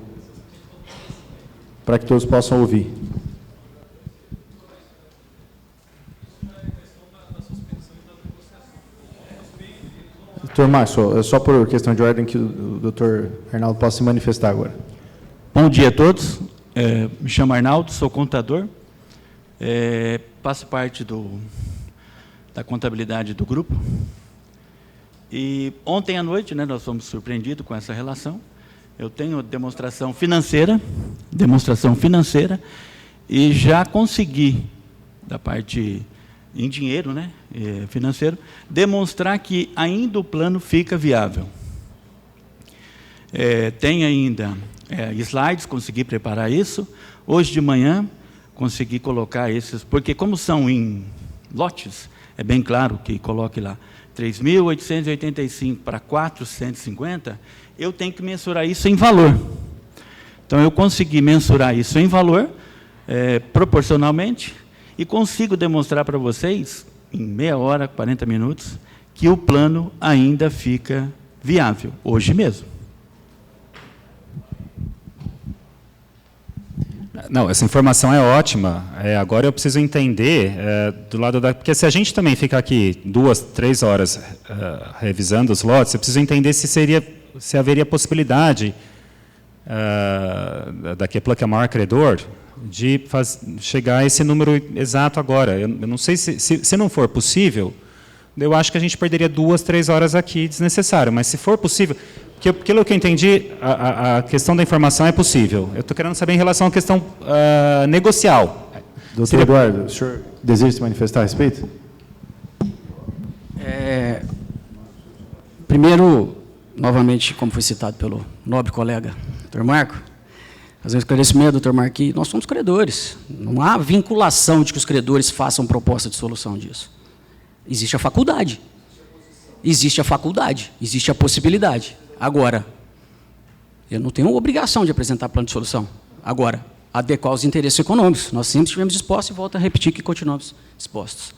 para que todos possam ouvir. Doutor Márcio, só por questão de ordem que o doutor Arnaldo possa se manifestar agora. Bom dia a todos. Me chamo Arnaldo, sou contador. Faço parte da contabilidade do grupo. E ontem à noite, nós fomos surpreendidos com essa relação. Eu tenho demonstração financeira, e já consegui, da parte em dinheiro, financeiro, demonstrar que ainda o plano fica viável. Tem ainda slides, consegui preparar isso. Hoje de manhã, consegui colocar esses, porque como são em lotes, é bem claro que coloque lá 3.885 para 450, eu tenho que mensurar isso em valor. Então, eu consegui mensurar isso em valor, proporcionalmente, e consigo demonstrar para vocês, em meia hora, 40 minutos, que o plano ainda fica viável, hoje mesmo. Não, essa informação é ótima. Agora eu preciso entender do lado da... Porque se a gente também ficar aqui 2, 3 horas revisando os lotes, eu preciso entender se haveria possibilidade da Keplan, que é o maior credor, de chegar a esse número exato agora. Eu não sei se não for possível, eu acho que a gente perderia 2, 3 horas aqui desnecessário. Mas se for possível, porque pelo que eu entendi, a questão da informação é possível. Eu estou querendo saber em relação à questão negocial. Doutor Eduardo, o senhor deseja se manifestar a respeito? Primeiro, novamente, como foi citado pelo nobre colega, doutor Marco, fazer um esclarecimento, doutor Marquinhos, nós somos credores. Não há vinculação de que os credores façam proposta de solução disso. Existe a faculdade. Existe a faculdade. Existe a possibilidade. Agora, eu não tenho obrigação de apresentar plano de solução. Agora, adequar os interesses econômicos. Nós sempre estivemos dispostos e volto a repetir que continuamos dispostos.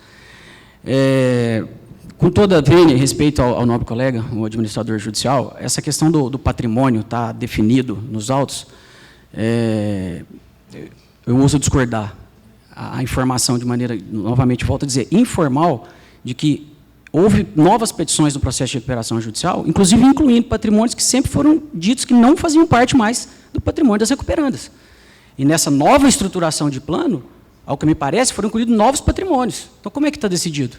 Com toda a vênia e respeito ao nobre colega, o administrador judicial, essa questão do patrimônio está definido nos autos, eu uso discordar. A informação de maneira, novamente, volto a dizer, informal, de que houve novas petições no processo de recuperação judicial, inclusive incluindo patrimônios que sempre foram ditos que não faziam parte mais do patrimônio das recuperandas. E nessa nova estruturação de plano, ao que me parece, foram incluídos novos patrimônios. Então, como é que está decidido?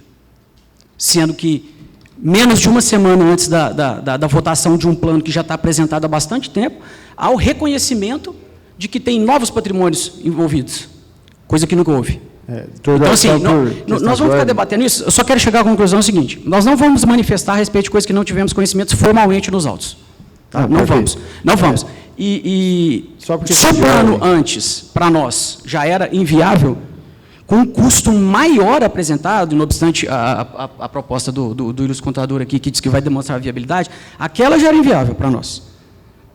Sendo que, menos de uma semana antes da votação de um plano que já está apresentado há bastante tempo, há o reconhecimento de que tem novos patrimônios envolvidos, coisa que nunca houve. Então, assim, nós vamos ficar debatendo isso. Eu só quero chegar à conclusão seguinte: nós não vamos manifestar a respeito de coisas que não tivemos conhecimento formalmente nos autos. Tá? Não vamos. Não vamos. Se o plano antes, para nós, já era inviável, com um custo maior apresentado, não obstante a proposta do ilustre contador aqui, que diz que vai demonstrar a viabilidade, aquela já era inviável para nós,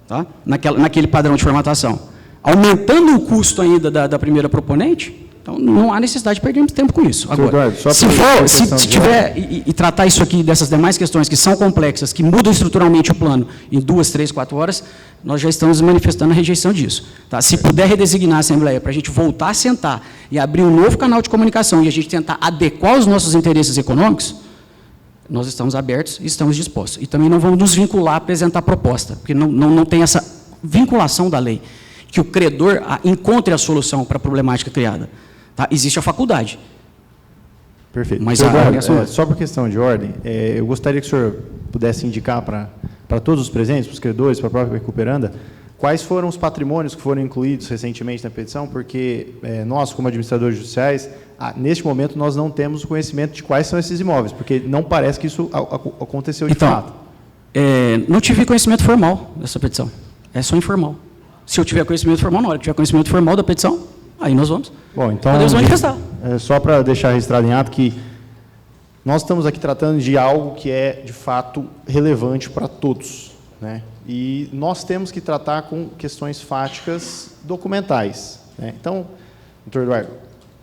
tá? Naquele padrão de formatação. Aumentando o custo ainda da primeira proponente, então não há necessidade de perdermos tempo com isso. Agora, se tiver e tratar isso aqui, dessas demais questões que são complexas, que mudam estruturalmente o plano em 2, 3, 4 horas, nós já estamos manifestando a rejeição disso. Tá? Se puder redesignar a Assembleia para a gente voltar a sentar e abrir um novo canal de comunicação e a gente tentar adequar os nossos interesses econômicos, nós estamos abertos e estamos dispostos. E também não vamos nos vincular a apresentar proposta, porque não tem essa vinculação da lei, que o credor encontre a solução para a problemática criada. Tá? Existe a faculdade. Perfeito. Mas só por questão de ordem, eu gostaria que o senhor pudesse indicar para todos os presentes, para os credores, para a própria recuperanda, quais foram os patrimônios que foram incluídos recentemente na petição, porque nós, como administradores judiciais, neste momento, nós não temos o conhecimento de quais são esses imóveis, porque não parece que isso aconteceu de fato. Não tive conhecimento formal dessa petição. É só informal. Se eu tiver conhecimento formal, na hora que tiver conhecimento formal da petição, aí nós vamos. Bom, então, podemos manifestar. Só para deixar registrado em ato que nós estamos aqui tratando de algo que é, de fato, relevante para todos, né? E nós temos que tratar com questões fáticas documentais, né? Então, doutor Eduardo,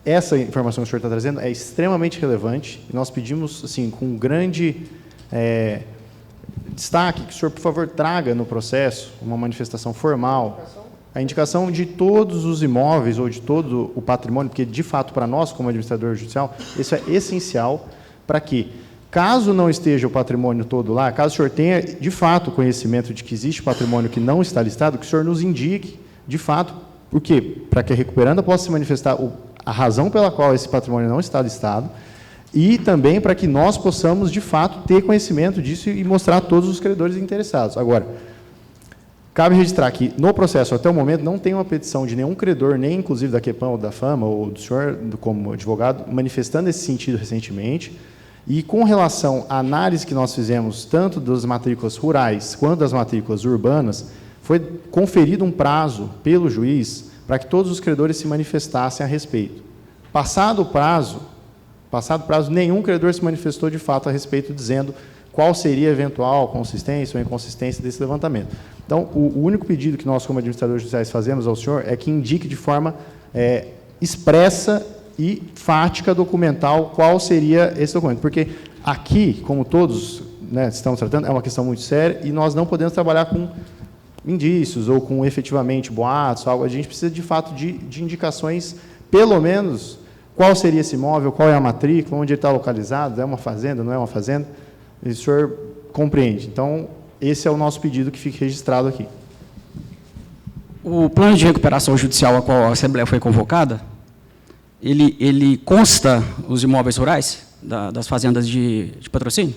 essa informação que o senhor está trazendo é extremamente relevante e nós pedimos, assim, com grande destaque, que o senhor, por favor, traga no processo uma manifestação formal, a indicação de todos os imóveis ou de todo o patrimônio, porque, de fato, para nós, como administrador judicial, isso é essencial para que, caso não esteja o patrimônio todo lá, caso o senhor tenha, de fato, conhecimento de que existe patrimônio que não está listado, que o senhor nos indique, de fato, por quê? Para que a recuperanda possa se manifestar a razão pela qual esse patrimônio não está listado e também para que nós possamos, de fato, ter conhecimento disso e mostrar a todos os credores interessados. Agora, cabe registrar que, no processo, até o momento, não tem uma petição de nenhum credor, nem inclusive da QEPAM ou da FAMA, ou do senhor, como advogado, manifestando esse sentido recentemente. E, com relação à análise que nós fizemos, tanto das matrículas rurais quanto das matrículas urbanas, foi conferido um prazo pelo juiz para que todos os credores se manifestassem a respeito. Passado o prazo, nenhum credor se manifestou de fato a respeito, dizendo qual seria a eventual consistência ou inconsistência desse levantamento. Então, o único pedido que nós, como administradores judiciais, fazemos ao senhor é que indique de forma expressa e fática, documental, qual seria esse documento. Porque aqui, como todos, né, estamos tratando, é uma questão muito séria e nós não podemos trabalhar com indícios ou com efetivamente boatos, algo. A gente precisa, de fato, de indicações, pelo menos, qual seria esse imóvel, qual é a matrícula, onde ele está localizado, é uma fazenda, não é uma fazenda. E o senhor compreende. Então, esse é o nosso pedido que fique registrado aqui. O plano de recuperação judicial a qual a Assembleia foi convocada, ele consta os imóveis rurais? das fazendas de patrocínio?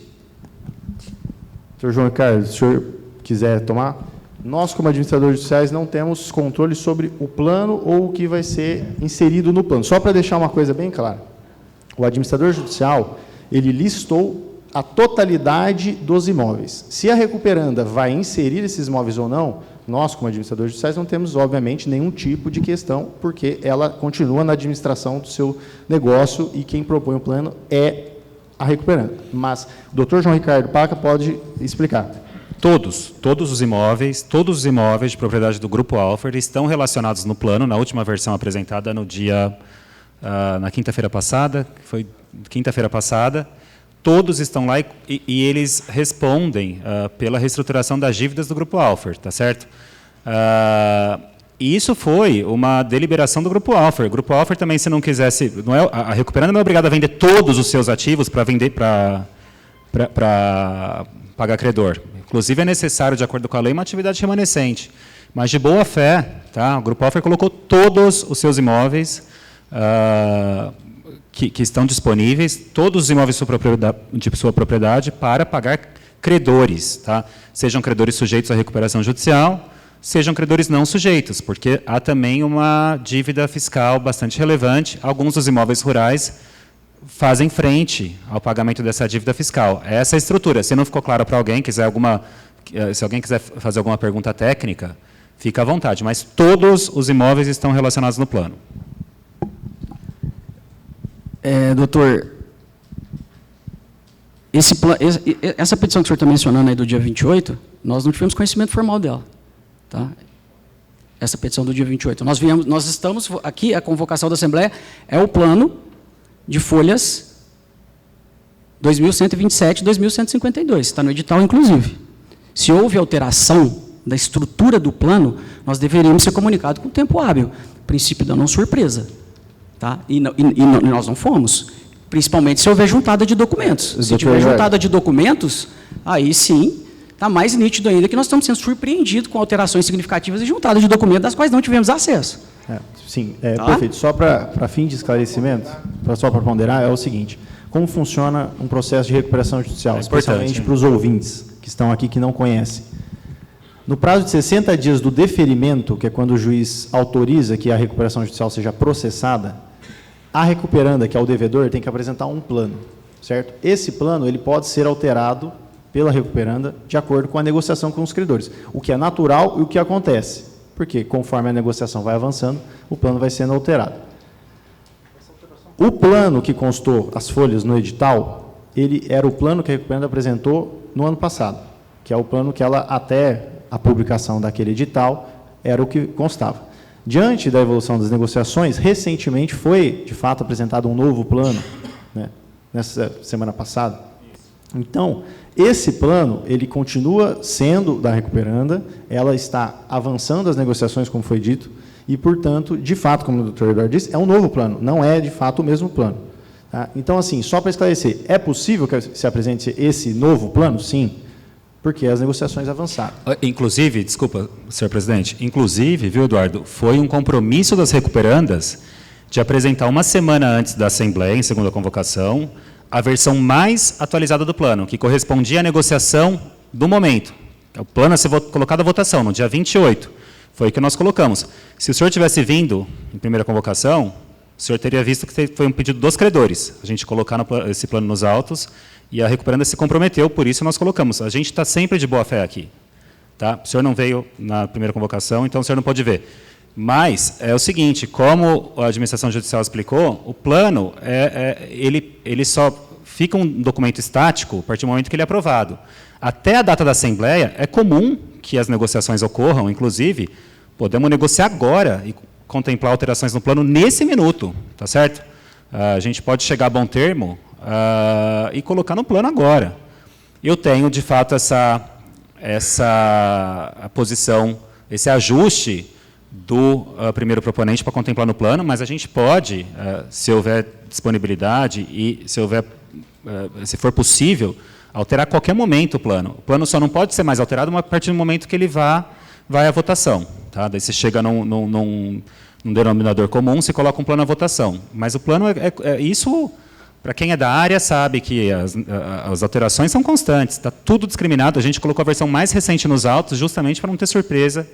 Sr. João Ricardo, se o senhor quiser tomar. Nós, como administradores judiciais, não temos controle sobre o plano ou o que vai ser inserido no plano. Só para deixar uma coisa bem clara. O administrador judicial, ele listou a totalidade dos imóveis. Se a recuperanda vai inserir esses imóveis ou não, nós, como administradores judiciais, não temos, obviamente, nenhum tipo de questão, porque ela continua na administração do seu negócio e quem propõe o plano é a recuperanda. Mas o doutor João Ricardo Paca pode explicar. Todos os imóveis de propriedade do Grupo Alfer estão relacionados no plano, na última versão apresentada no dia, na quinta-feira passada, todos estão lá e eles respondem pela reestruturação das dívidas do Grupo Alfer, tá certo? E isso foi uma deliberação do Grupo Alfer. O Grupo Alfer também, se não quisesse, a recuperanda não é obrigada a vender todos os seus ativos para vender para pagar credor. Inclusive, é necessário, de acordo com a lei, uma atividade remanescente. Mas, de boa fé, tá? O Grupo Alfer colocou todos os seus imóveis que estão disponíveis, todos os imóveis de sua propriedade, para pagar credores. Tá? Sejam credores sujeitos à recuperação judicial, sejam credores não sujeitos, porque há também uma dívida fiscal bastante relevante. Alguns dos imóveis rurais fazem frente ao pagamento dessa dívida fiscal. Essa é a estrutura. Se não ficou claro para alguém, se alguém quiser fazer alguma pergunta técnica, fica à vontade, mas todos os imóveis estão relacionados no plano. Doutor, essa petição que o senhor está mencionando aí do dia 28, nós não tivemos conhecimento formal dela. Tá? Essa petição do dia 28. Nós estamos aqui, a convocação da Assembleia é o plano de folhas 2127 e 2152, está no edital, inclusive. Se houve alteração da estrutura do plano, nós deveríamos ser comunicados com tempo hábil, princípio da não surpresa. Tá? E nós não fomos, principalmente se houver juntada de documentos. Se tiver juntada de documentos, aí sim, está mais nítido ainda que nós estamos sendo surpreendidos com alterações significativas e juntada de documentos das quais não tivemos acesso. Sim, perfeito. Só para fim de esclarecimento, só para ponderar, é o seguinte: como funciona um processo de recuperação judicial, especialmente para os ouvintes que estão aqui que não conhecem. No prazo de 60 dias do deferimento, que é quando o juiz autoriza que a recuperação judicial seja processada, a recuperanda, que é o devedor, tem que apresentar um plano, certo? Esse plano ele pode ser alterado pela recuperanda de acordo com a negociação com os credores, o que é natural e o que acontece, porque conforme a negociação vai avançando, o plano vai sendo alterado. O plano que constou as folhas no edital, ele era o plano que a recuperanda apresentou no ano passado, que é o plano que ela, até a publicação daquele edital, era o que constava. Diante da evolução das negociações, recentemente foi, de fato, apresentado um novo plano, né, nessa semana passada. Então, esse plano, ele continua sendo da recuperanda, ela está avançando as negociações, como foi dito, e, portanto, de fato, como o doutor Eduardo disse, é um novo plano, não é, de fato, o mesmo plano. Tá? Então, assim, só para esclarecer, é possível que se apresente esse novo plano? Sim, porque as negociações avançaram. Inclusive, desculpa, senhor presidente, inclusive, viu, Eduardo, foi um compromisso das recuperandas de apresentar uma semana antes da Assembleia, em segunda convocação, a versão mais atualizada do plano, que correspondia à negociação do momento. O plano a ser colocado à votação, no dia 28. Foi o que nós colocamos. Se o senhor tivesse vindo em primeira convocação, o senhor teria visto que foi um pedido dos credores, a gente colocar esse plano nos autos, e a recuperanda se comprometeu, por isso nós colocamos. A gente está sempre de boa fé aqui. Tá? O senhor não veio na primeira convocação, então o senhor não pode ver. Mas é o seguinte, como a administração judicial explicou, o plano, ele só fica um documento estático a partir do momento que ele é aprovado. Até a data da Assembleia, é comum que as negociações ocorram, inclusive, podemos negociar agora e contemplar alterações no plano nesse minuto, tá certo? A gente pode chegar a bom termo e colocar no plano agora. Eu tenho, de fato, essa posição, esse ajuste do primeiro proponente para contemplar no plano, mas a gente pode, se houver disponibilidade e se for possível, alterar a qualquer momento o plano. O plano só não pode ser mais alterado a partir do momento que ele vai à votação. Tá? Daí você chega num denominador comum, você coloca um plano à votação. Mas o plano isso Para quem é da área sabe que as alterações são constantes, está tudo discriminado, a gente colocou a versão mais recente nos autos justamente para não ter surpresa,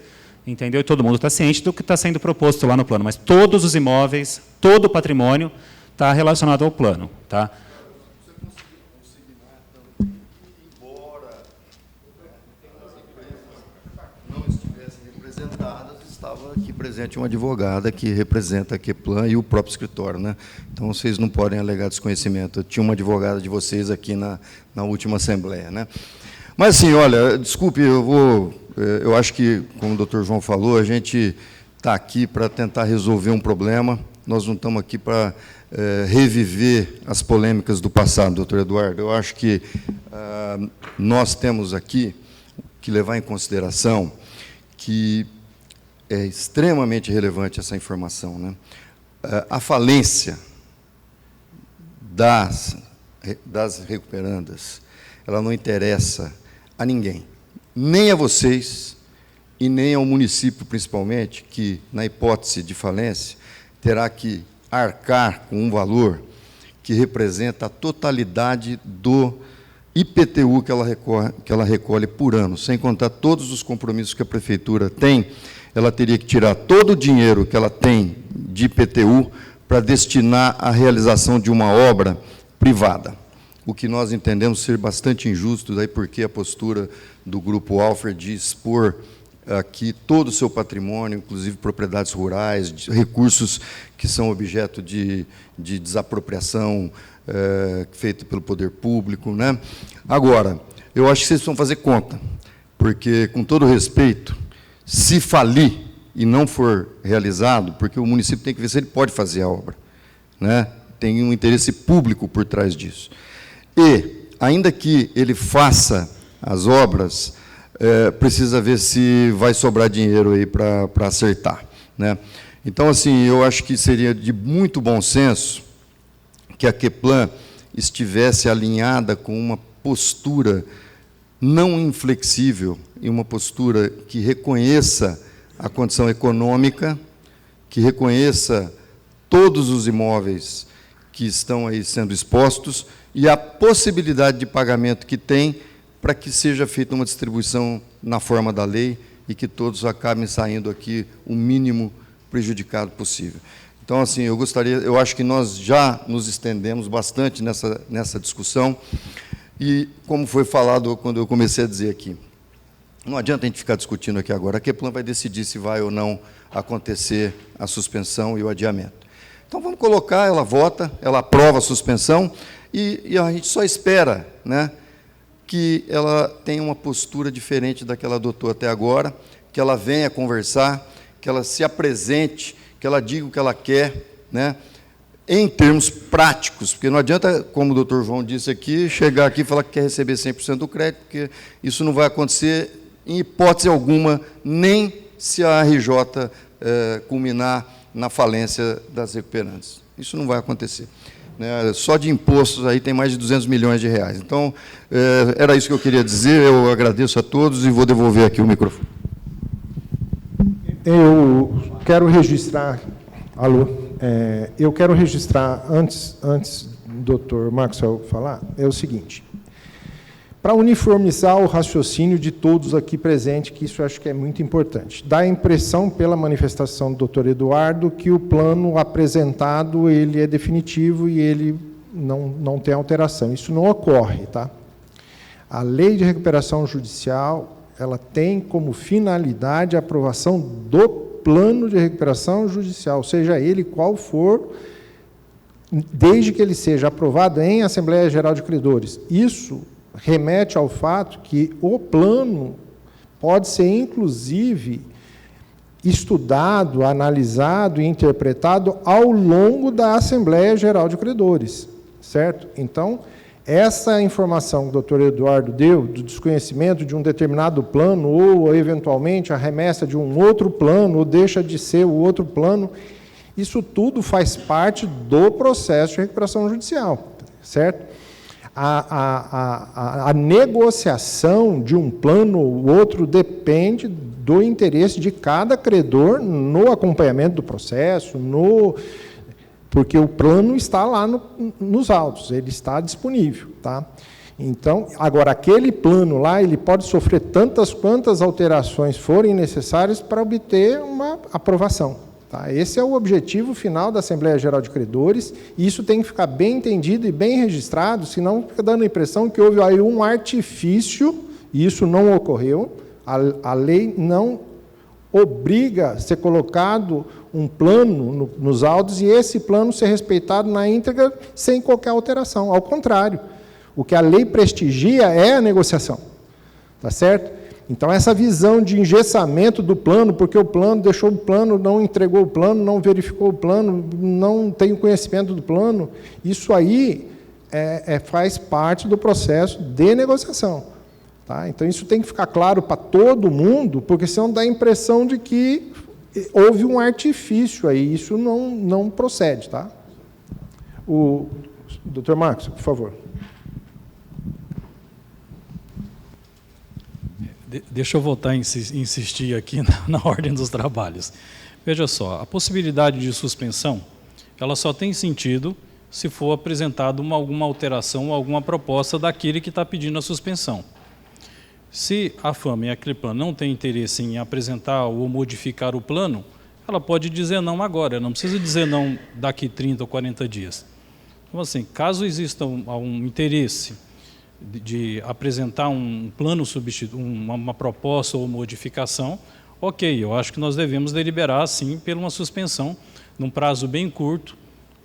entendeu? E todo mundo está ciente do que está sendo proposto lá no plano, mas todos os imóveis, todo o patrimônio está relacionado ao plano. Tá? Estava aqui presente uma advogada que representa a Queplan e o próprio escritório, né? Então, vocês não podem alegar desconhecimento. Eu tinha uma advogada de vocês aqui na última Assembleia, né? Mas, assim, olha, desculpe, eu acho que, como o doutor João falou, a gente está aqui para tentar resolver um problema, nós não estamos aqui para reviver as polêmicas do passado, doutor Eduardo. Eu acho que nós temos aqui que levar em consideração que é extremamente relevante essa informação, né? A falência das recuperandas, ela não interessa a ninguém, nem a vocês e nem ao município, principalmente, que, na hipótese de falência, terá que arcar com um valor que representa a totalidade do IPTU que ela recolhe por ano, sem contar todos os compromissos que a prefeitura tem. Ela teria que tirar todo o dinheiro que ela tem de IPTU para destinar à realização de uma obra privada, o que nós entendemos ser bastante injusto, daí porque a postura do Grupo Alfer de expor aqui todo o seu patrimônio, inclusive propriedades rurais, recursos que são objeto de desapropriação feita pelo poder público, né? Agora, eu acho que vocês precisam fazer conta, porque, com todo respeito, se falir e não for realizado, porque o município tem que ver se ele pode fazer a obra, né? Tem um interesse público por trás disso. E, ainda que ele faça as obras, precisa ver se vai sobrar dinheiro aí para acertar, né? Então, assim, eu acho que seria de muito bom senso que a Queplan estivesse alinhada com uma postura não inflexível e uma postura que reconheça a condição econômica, que reconheça todos os imóveis que estão aí sendo expostos e a possibilidade de pagamento que tem para que seja feita uma distribuição na forma da lei e que todos acabem saindo aqui o mínimo prejudicado possível. Então, assim, eu acho que nós já nos estendemos bastante nessa discussão. E, como foi falado quando eu comecei a dizer aqui, não adianta a gente ficar discutindo aqui agora, a Queplan vai decidir se vai ou não acontecer a suspensão e o adiamento. Então, vamos colocar, ela vota, ela aprova a suspensão, e a gente só espera, né, que ela tenha uma postura diferente da que ela adotou até agora, que ela venha conversar, que ela se apresente, que ela diga o que ela quer, né, em termos práticos, porque não adianta, como o doutor João disse aqui, chegar aqui e falar que quer receber 100% do crédito, porque isso não vai acontecer em hipótese alguma, nem se a RJ culminar na falência das recuperantes. Isso não vai acontecer, né? Só de impostos aí tem mais de 200 milhões de reais. Então, era isso que eu queria dizer, eu agradeço a todos e vou devolver aqui o microfone. Eu quero registrar... Alô? Eu quero registrar, antes do doutor Maxwell falar, é o seguinte, para uniformizar o raciocínio de todos aqui presentes, que isso eu acho que é muito importante. Dá a impressão, pela manifestação do doutor Eduardo, que o plano apresentado ele é definitivo e ele não tem alteração. Isso não ocorre, tá? A lei de recuperação judicial, ela tem como finalidade a aprovação do plano de recuperação judicial, seja ele qual for, desde que ele seja aprovado em Assembleia Geral de Credores. Isso remete ao fato que o plano pode ser, inclusive, estudado, analisado e interpretado ao longo da Assembleia Geral de Credores, certo? Então, essa informação que o doutor Eduardo deu, do desconhecimento de um determinado plano, ou, eventualmente, a remessa de um outro plano, ou deixa de ser o outro plano, isso tudo faz parte do processo de recuperação judicial, certo? A negociação de um plano ou outro depende do interesse de cada credor no acompanhamento do processo, porque o plano está lá nos autos, ele está disponível, tá? Então, agora, aquele plano lá, ele pode sofrer quantas alterações forem necessárias para obter uma aprovação. Tá? Esse é o objetivo final da Assembleia Geral de Credores, e isso tem que ficar bem entendido e bem registrado, senão fica dando a impressão que houve aí um artifício, e isso não ocorreu, a lei não obriga a ser colocado um plano nos autos e esse plano ser respeitado na íntegra sem qualquer alteração, ao contrário. O que a lei prestigia é a negociação, tá certo? Então, essa visão de engessamento do plano, porque o plano deixou o plano, não entregou o plano, não verificou o plano, não tem o conhecimento do plano, isso aí faz parte do processo de negociação. Tá? Então, isso tem que ficar claro para todo mundo, porque senão dá a impressão de que houve um artifício aí, isso não procede. Tá? O Dr. Marcos, por favor. Deixa eu voltar a insistir aqui na ordem dos trabalhos. Veja só, a possibilidade de suspensão, ela só tem sentido se for apresentada alguma alteração, alguma proposta daquele que está pedindo a suspensão. Se a FAMA e a CREPLAN não têm interesse em apresentar ou modificar o plano, ela pode dizer não agora, não precisa dizer não daqui 30 ou 40 dias. Então, assim, caso exista um interesse de apresentar um plano substituto, uma proposta ou modificação, ok, eu acho que nós devemos deliberar, sim, por uma suspensão, num prazo bem curto,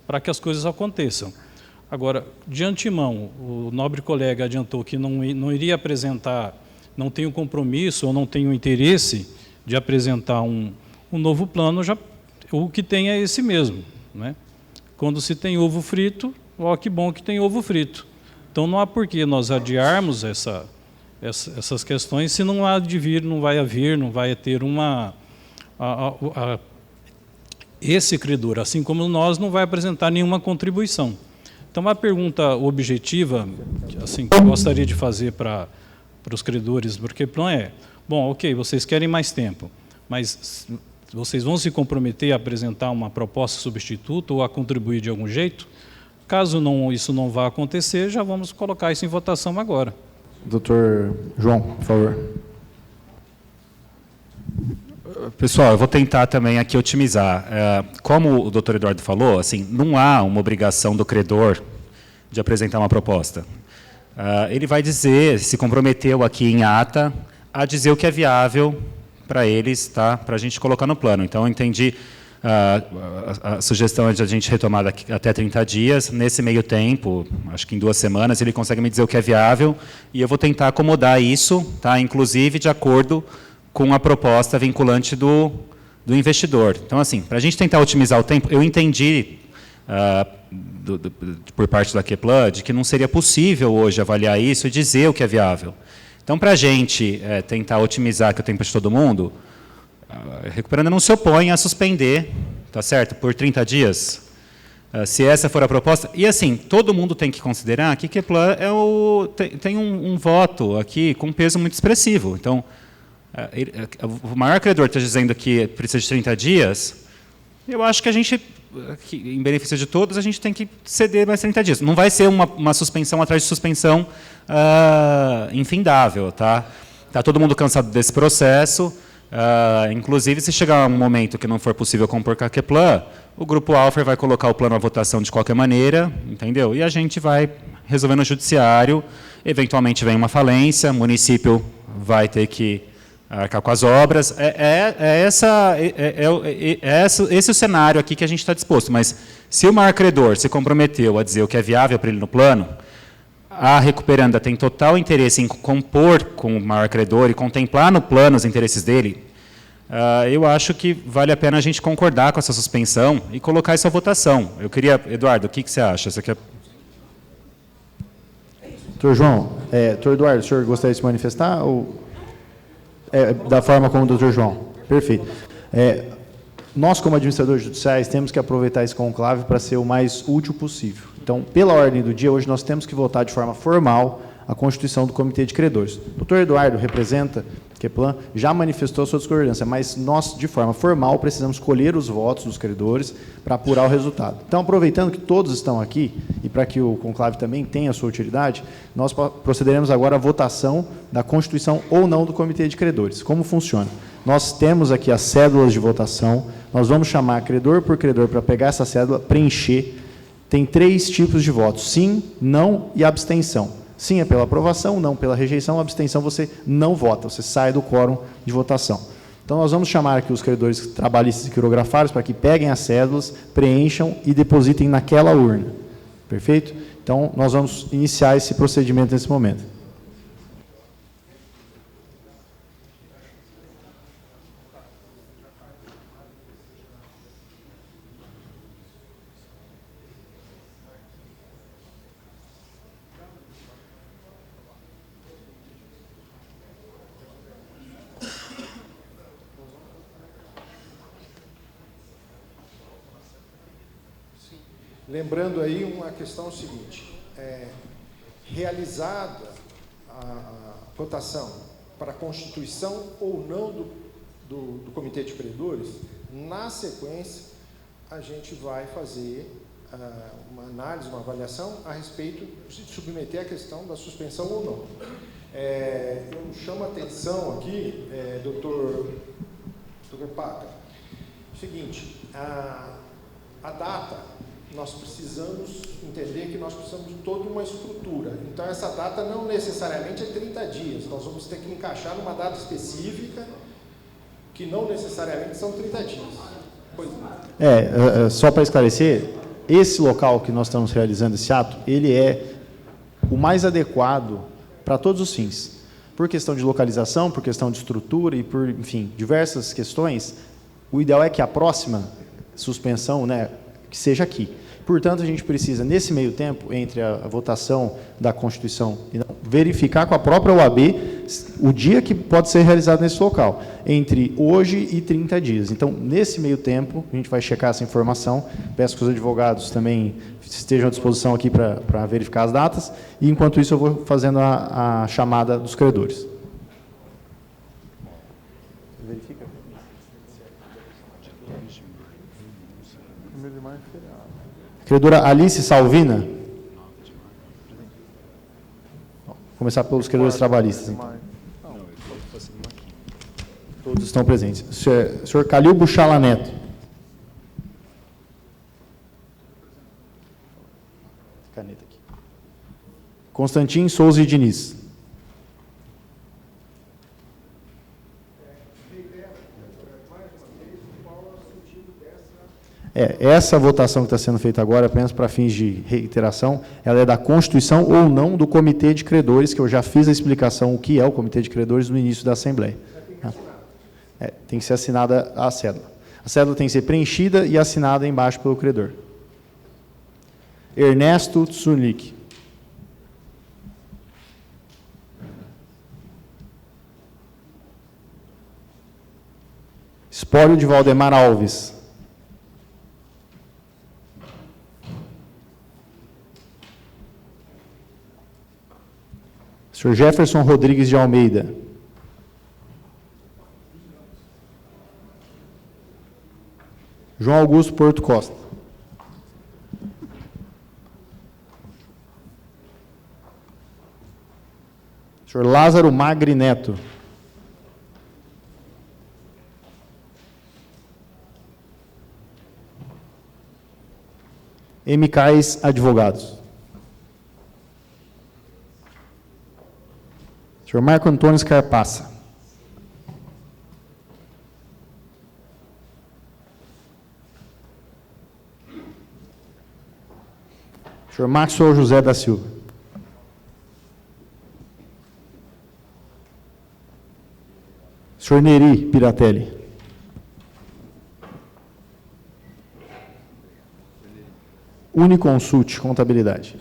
para que as coisas aconteçam. Agora, de antemão, o nobre colega adiantou que não iria apresentar, não tem o compromisso ou não tem o interesse de apresentar um novo plano, o que tem é esse mesmo. Né? Quando se tem ovo frito, ó, que bom que tem ovo frito. Então, não há por que nós adiarmos essas questões se não há de vir, não vai ter esse credor, assim como nós, não vai apresentar nenhuma contribuição. Então, a pergunta objetiva, assim, que eu gostaria de fazer para os credores do CREPLAN é, bom, ok, vocês querem mais tempo, mas vocês vão se comprometer a apresentar uma proposta substituta ou a contribuir de algum jeito? Caso isso não vá acontecer, já vamos colocar isso em votação agora. Doutor João, por favor. Pessoal, eu vou tentar também aqui otimizar. Como o doutor Eduardo falou, assim, não há uma obrigação do credor de apresentar uma proposta. Ele vai dizer, se comprometeu aqui em ata, a dizer o que é viável para eles, tá? Para a gente colocar no plano. Então, eu entendi a sugestão é de a gente retomar daqui até 30 dias. Nesse meio tempo, acho que em 2 semanas, ele consegue me dizer o que é viável e eu vou tentar acomodar isso, tá? Inclusive de acordo com a proposta vinculante do investidor. Então, assim, para a gente tentar otimizar o tempo, eu entendi por parte da CREPLAN de que não seria possível hoje avaliar isso e dizer o que é viável. Então, para a gente tentar otimizar que o tempo de todo mundo, a Recuperanda não se opõe a suspender, tá certo, por 30 dias, se essa for a proposta. E, assim, todo mundo tem que considerar que CREPLAN tem um voto aqui com peso muito expressivo. Então, o maior credor está dizendo que precisa de 30 dias, eu acho que a gente, em benefício de todos, a gente tem que ceder mais 30 dias. Não vai ser uma suspensão atrás de suspensão infindável. Tá todo mundo cansado desse processo. Inclusive, se chegar um momento que não for possível compor com a CREPLAN, o Grupo Alfer vai colocar o plano à votação de qualquer maneira, entendeu? E a gente vai resolver no judiciário, eventualmente vem uma falência, o município vai ter que arcar com as obras. Esse é o cenário aqui que a gente está disposto. Mas se o maior credor se comprometeu a dizer o que é viável para ele no plano, a Recuperanda tem total interesse em compor com o maior credor e contemplar no plano os interesses dele, eu acho que vale a pena a gente concordar com essa suspensão e colocar isso à votação. Eu queria, Eduardo, o que você acha? Você quer... Doutor João, doutor Eduardo, o senhor gostaria de se manifestar? Ou, da forma como o doutor João? Perfeito. Nós, como administradores judiciais, temos que aproveitar esse conclave para ser o mais útil possível. Então, pela ordem do dia, hoje nós temos que votar de forma formal a constituição do Comitê de Credores. O doutor Eduardo representa Keplan já manifestou a sua discordância, mas nós, de forma formal, precisamos colher os votos dos credores para apurar o resultado. Então, aproveitando que todos estão aqui, e para que o conclave também tenha a sua utilidade, nós procederemos agora à votação da constituição ou não do Comitê de Credores. Como funciona? Nós temos aqui as cédulas de votação, nós vamos chamar credor por credor para pegar essa cédula, preencher. Tem 3 tipos de votos: sim, não e abstenção. Sim é pela aprovação, não pela rejeição, abstenção você não vota, você sai do quórum de votação. Então, nós vamos chamar aqui os credores trabalhistas e quirografários para que peguem as cédulas, preencham e depositem naquela urna. Perfeito? Então, nós vamos iniciar esse procedimento nesse momento. Lembrando aí uma questão seguinte, realizada a votação para a constituição ou não do Comitê de Credores, na sequência, a gente vai fazer uma análise, uma avaliação a respeito de submeter a questão da suspensão ou não. Eu chamo a atenção aqui, doutor Paca, seguinte, a data, nós precisamos entender que nós precisamos de toda uma estrutura. Então, essa data não necessariamente é 30 dias. Nós vamos ter que encaixar numa data específica, que não necessariamente são 30 dias. Só para esclarecer, esse local que nós estamos realizando esse ato, ele é o mais adequado para todos os fins. Por questão de localização, por questão de estrutura e por, enfim, diversas questões, o ideal é que a próxima suspensão, que seja aqui. Portanto, a gente precisa, nesse meio tempo, entre a votação da Constituição, verificar com a própria OAB o dia que pode ser realizado nesse local, entre hoje e 30 dias. Então, nesse meio tempo, a gente vai checar essa informação, peço que os advogados também estejam à disposição aqui para verificar as datas, e enquanto isso eu vou fazendo a chamada dos credores. Verifica. Credora Alice Salvina. Vou começar pelos credores trabalhistas. Então. Todos estão presentes. Senhor Calil Buchala Neto. Caneta aqui. Constantin Souza e Diniz. Essa votação que está sendo feita agora, apenas para fins de reiteração, ela é da Constituição ou não do Comitê de Credores, que eu já fiz a explicação o que é o Comitê de Credores no início da Assembleia. Tem que ser assinada a cédula. A cédula tem que ser preenchida e assinada embaixo pelo credor. Ernesto Tsulik. Espólio de Valdemar Alves. Sr. Jefferson Rodrigues de Almeida. João Augusto Porto Costa. Sr. Lázaro Magri Neto. M. Cais Advogados. Sr. Marco Antônio Scarpassa. Sr. Maxwell José da Silva. Sr. Neri Piratelli. Uniconsult Contabilidade.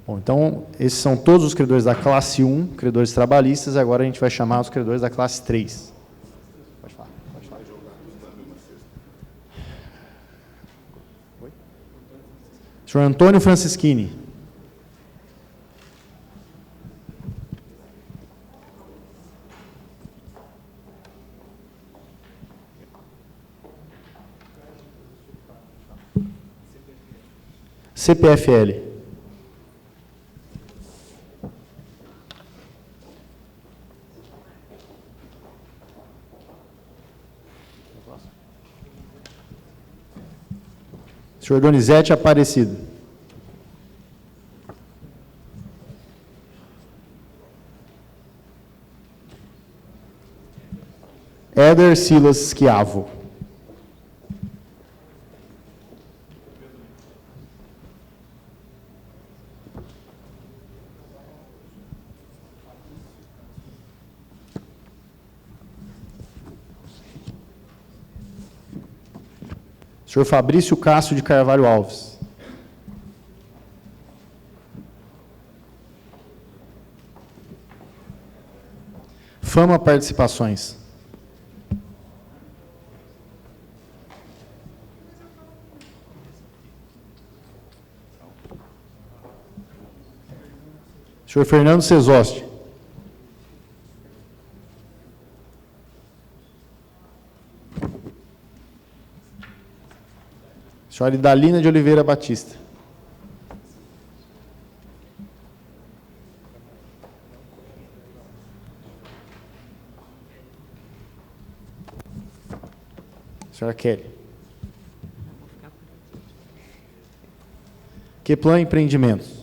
Bom, então, esses são todos os credores da classe 1, credores trabalhistas, agora a gente vai chamar os credores da classe 3. Pode falar. Senhor Antônio Francischini. CPFL. Senhor Donizete Aparecido. Éder Silas Schiavo. Senhor Fabrício Cássio de Carvalho Alves. Fama Participações. Senhor Fernando Cesoste. Senhora Idalina de Oliveira Batista. Senhora Kelly. Queplan Empreendimentos.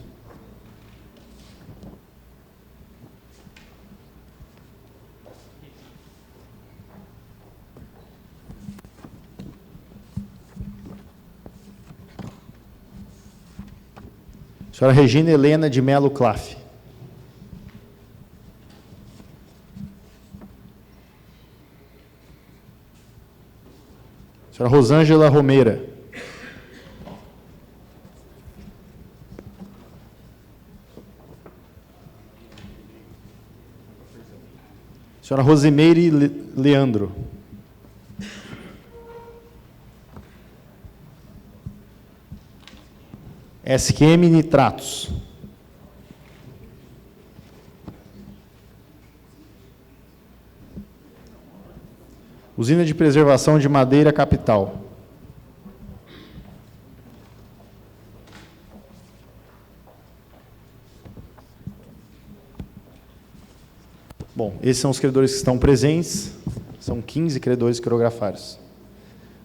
Senhora Regina Helena de Melo Claff. Senhora Rosângela Romeira. Senhora Rosimeire Leandro. SQM Nitratos. Usina de Preservação de Madeira Capital. Bom, esses são os credores que estão presentes. São 15 credores quirografários.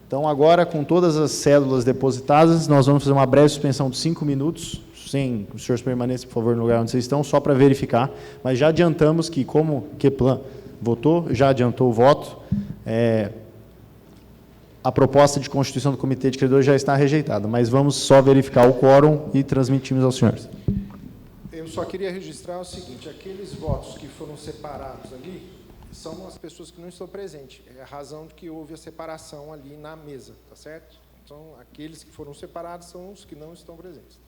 Então, agora, com todas as cédulas depositadas, nós vamos fazer uma breve suspensão de 5 minutos, sem os senhores permaneçam, por favor, no lugar onde vocês estão, só para verificar. Mas já adiantamos que, como o Queplan votou, já adiantou o voto, a proposta de constituição do Comitê de Credores já está rejeitada, mas vamos só verificar o quórum e transmitimos aos senhores. Eu só queria registrar o seguinte, aqueles votos que foram separados ali, são as pessoas que não estão presentes. É a razão de que houve a separação ali na mesa, tá certo? Então, aqueles que foram separados são os que não estão presentes.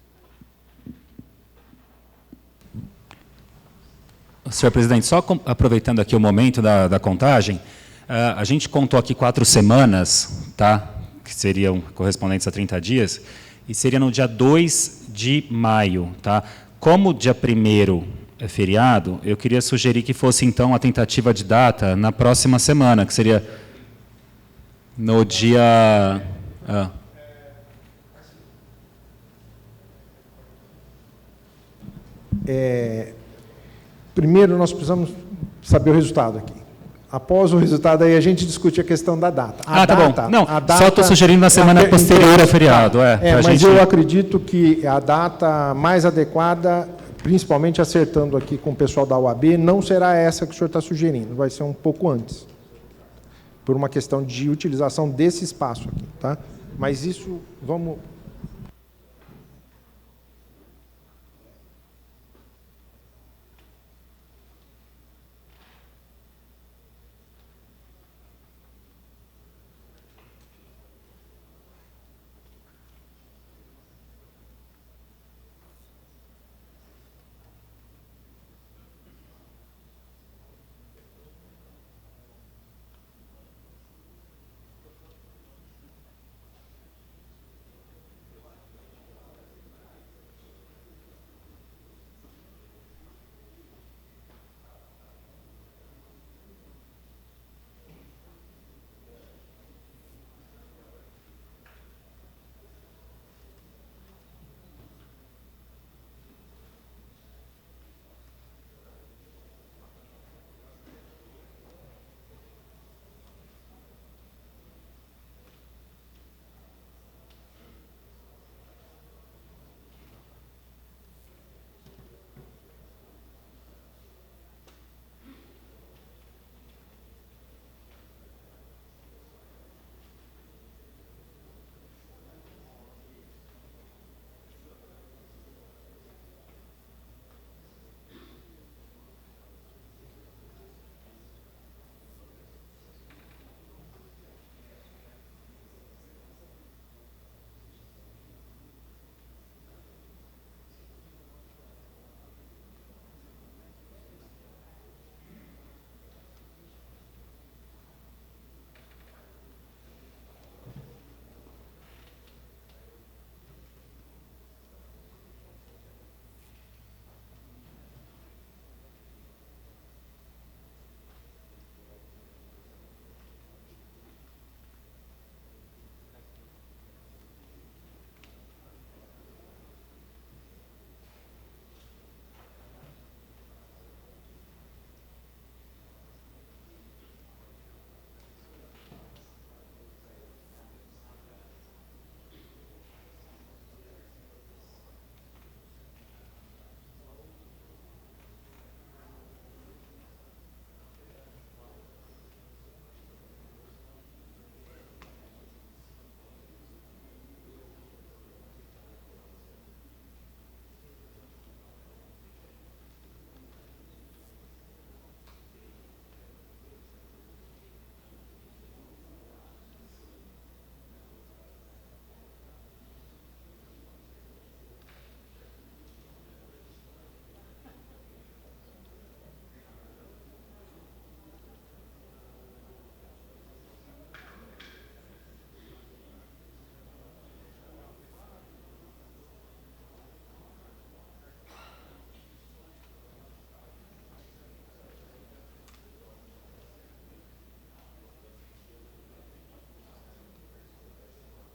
Senhor presidente, só aproveitando aqui o momento da contagem, a gente contou aqui 4 semanas, tá? Que seriam correspondentes a 30 dias, e seria no dia 2 de maio. Tá? Como dia 1º é feriado, eu queria sugerir que fosse, então, a tentativa de data na próxima semana, que seria no dia... Primeiro, nós precisamos saber o resultado aqui. Após o resultado, aí a gente discute a questão da data. Tá bom. Não, só estou sugerindo na semana posterior ao feriado. Mas eu acredito que a data mais adequada, principalmente acertando aqui com o pessoal da UAB, não será essa que o senhor está sugerindo, vai ser um pouco antes, por uma questão de utilização desse espaço aqui. Tá? Mas isso, vamos...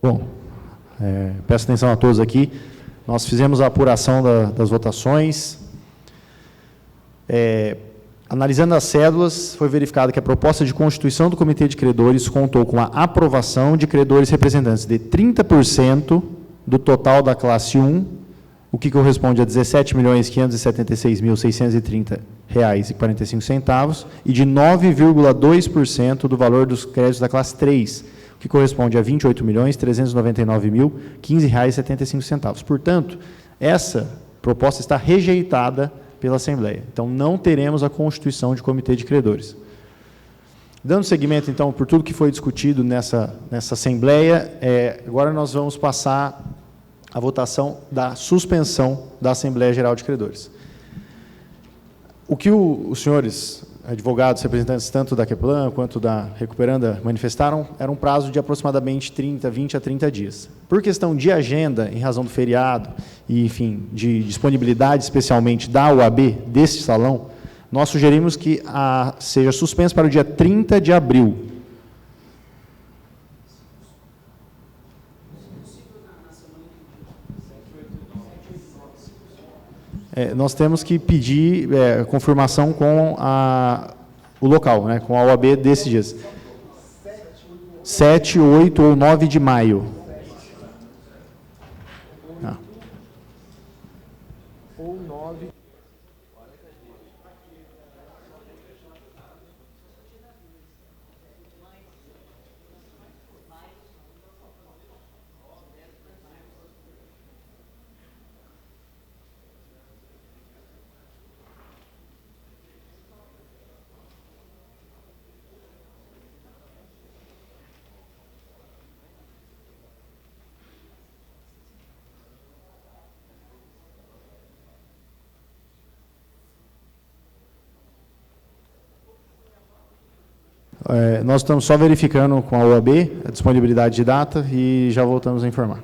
Bom, peço atenção a todos aqui. Nós fizemos a apuração das votações. Analisando as cédulas, foi verificado que a proposta de constituição do Comitê de Credores contou com a aprovação de credores representantes de 30% do total da classe 1, o que corresponde a R$ 17.576.630,45, e de 9,2% do valor dos créditos da classe 3, o que corresponde a R$ 28.399.015,75. Portanto, essa proposta está rejeitada pela Assembleia. Então, não teremos a constituição de comitê de credores. Dando seguimento, então, por tudo que foi discutido nessa Assembleia, agora nós vamos passar a votação da suspensão da Assembleia Geral de Credores. O que os senhores advogados, representantes tanto da Queplan quanto da Recuperanda manifestaram era um prazo de aproximadamente 20 a 30 dias. Por questão de agenda, em razão do feriado e, enfim, de disponibilidade especialmente da UAB, deste salão, nós sugerimos que seja suspenso para o dia 30 de abril. Nós temos que pedir confirmação com o local, né, com a OAB desses dias. 7, 8 ou 9 de maio. Ou 9. Nós estamos só verificando com a OAB a disponibilidade de data e já voltamos a informar.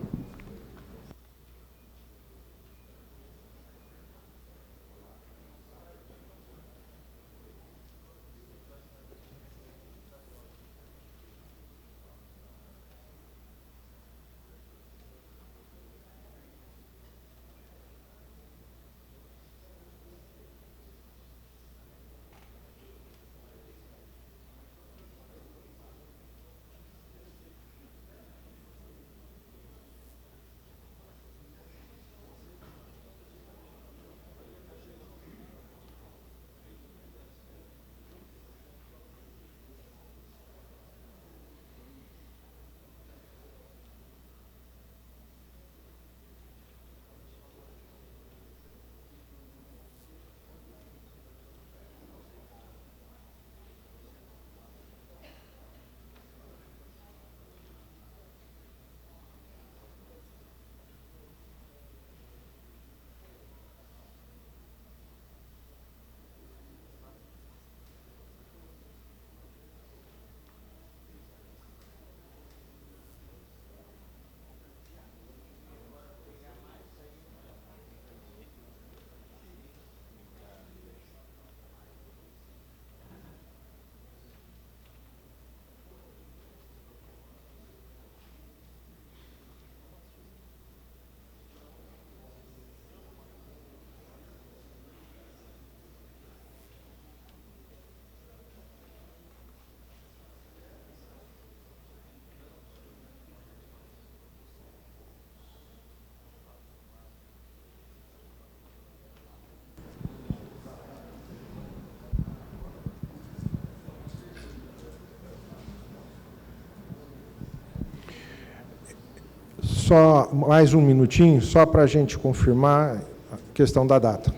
Só mais um minutinho, só para a gente confirmar a questão da data.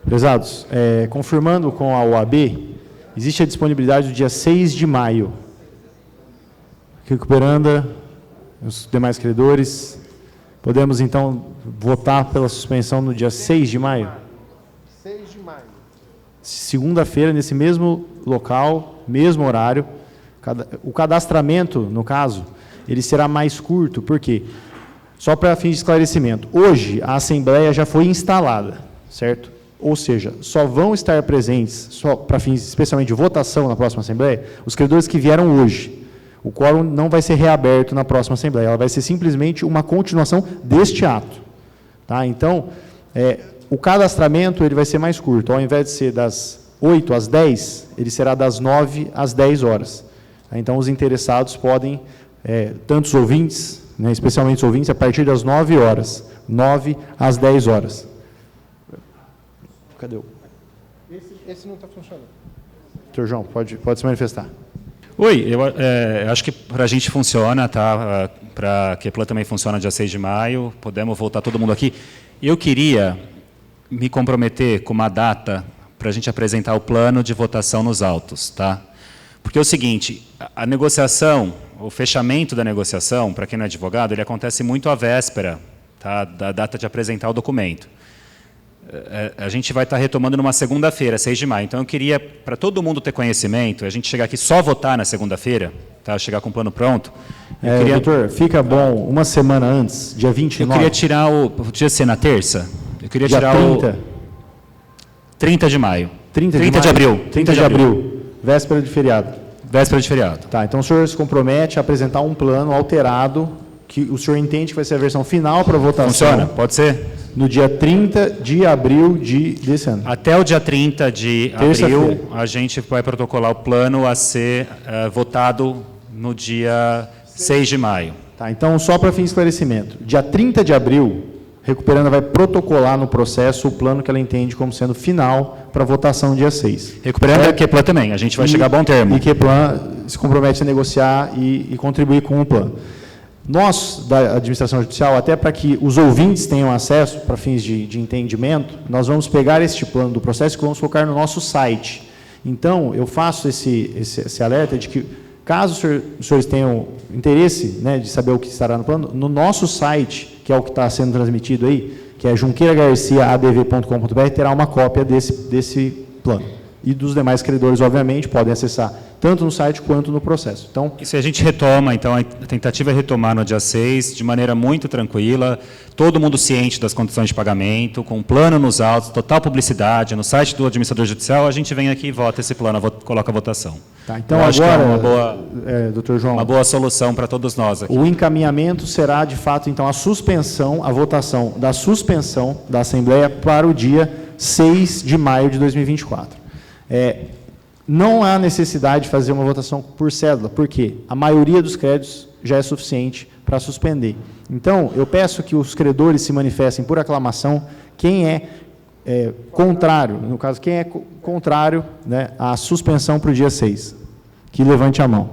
Prezados, confirmando com a OAB, existe a disponibilidade do dia 6 de maio. Recuperanda, os demais credores, podemos então votar pela suspensão no dia 6 de maio? 6 de maio. Segunda-feira, nesse mesmo local, mesmo horário. O cadastramento, no caso, ele será mais curto, por quê? Só para fins de esclarecimento. Hoje, a Assembleia já foi instalada, certo? Ou seja, só vão estar presentes, só para fins especialmente de votação na próxima Assembleia, os credores que vieram hoje. O quórum não vai ser reaberto na próxima Assembleia, ela vai ser simplesmente uma continuação deste ato. Tá? Então, o cadastramento ele vai ser mais curto. Ao invés de ser das 8 às 10, ele será das 9 às 10 horas. Tá? Então, os interessados podem, tanto os ouvintes, né, especialmente os ouvintes, a partir das 9 horas, 9 às 10 horas. Cadê o? Esse não está funcionando. Doutor João, pode se manifestar. Oi, eu acho que para a gente funciona, tá? Para a Keplan também funciona dia 6 de maio, podemos voltar todo mundo aqui. Eu queria me comprometer com uma data para a gente apresentar o plano de votação nos autos, tá? Porque é o seguinte, a negociação, o fechamento da negociação, para quem não é advogado, ele acontece muito à véspera, tá? Da data de apresentar o documento. A gente vai estar retomando numa segunda-feira, 6 de maio. Então, eu queria, para todo mundo ter conhecimento, a gente chegar aqui só votar na segunda-feira, tá? Chegar com o plano pronto. Doutor, fica bom uma semana antes, dia 29. Eu queria tirar podia ser na terça? Eu queria dia tirar 30. 30 de maio. 30 de abril. 30 de abril. Véspera de feriado. Véspera de feriado. Tá, então o senhor se compromete a apresentar um plano alterado, que o senhor entende que vai ser a versão final para votação. Funciona? Pode ser? No dia 30 de abril desse ano. Até o dia 30 de abril, a gente vai protocolar o plano a ser votado no dia 6 de maio. Tá, então, só para fim de esclarecimento, dia 30 de abril, Recuperanda vai protocolar no processo o plano que ela entende como sendo final para votação dia 6. Recuperando a Keplan também, a gente vai chegar a bom termo. E Keplan se compromete a negociar e contribuir com o plano. Nós, da administração judicial, até para que os ouvintes tenham acesso, para fins de entendimento, nós vamos pegar este plano do processo e vamos colocar no nosso site. Então, eu faço esse alerta de que, caso os senhores tenham interesse, né, de saber o que estará no plano, no nosso site, que é o que está sendo transmitido aí, que é junqueiragarciaadv.com.br, terá uma cópia desse plano. E dos demais credores, obviamente, podem acessar tanto no site quanto no processo. Então, e se a gente retoma, então, a tentativa é retomar no dia 6, de maneira muito tranquila, todo mundo ciente das condições de pagamento, com um plano nos autos, total publicidade, no site do administrador judicial, a gente vem aqui e vota esse plano, coloca a votação. Tá, então, eu acho agora, que é doutor João, uma boa solução para todos nós aqui. O encaminhamento será, de fato, então, a votação da suspensão da Assembleia para o dia 6 de maio de 2024. Não há necessidade de fazer uma votação por cédula, porque a maioria dos créditos já é suficiente para suspender. Então, eu peço que os credores se manifestem por aclamação quem é contrário, no caso, quem é contrário, né, à suspensão para o dia 6, que levante a mão.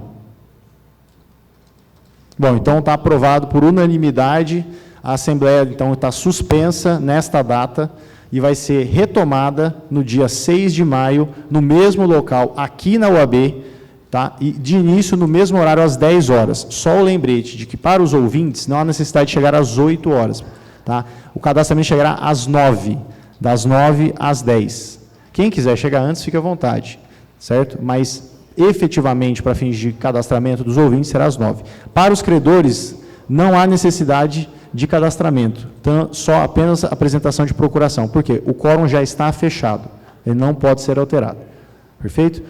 Bom, então está aprovado por unanimidade, a Assembleia então está suspensa nesta data, e vai ser retomada no dia 6 de maio, no mesmo local, aqui na UAB, tá? E de início no mesmo horário, às 10 horas. Só o lembrete de que, para os ouvintes, não há necessidade de chegar às 8 horas. Tá? O cadastramento chegará às 9, das 9 às 10. Quem quiser chegar antes, fique à vontade, certo? Mas, efetivamente, para fins de cadastramento dos ouvintes, será às 9. Para os credores, não há necessidade de cadastramento, então, só apenas apresentação de procuração. Por quê? O quórum já está fechado, ele não pode ser alterado. Perfeito?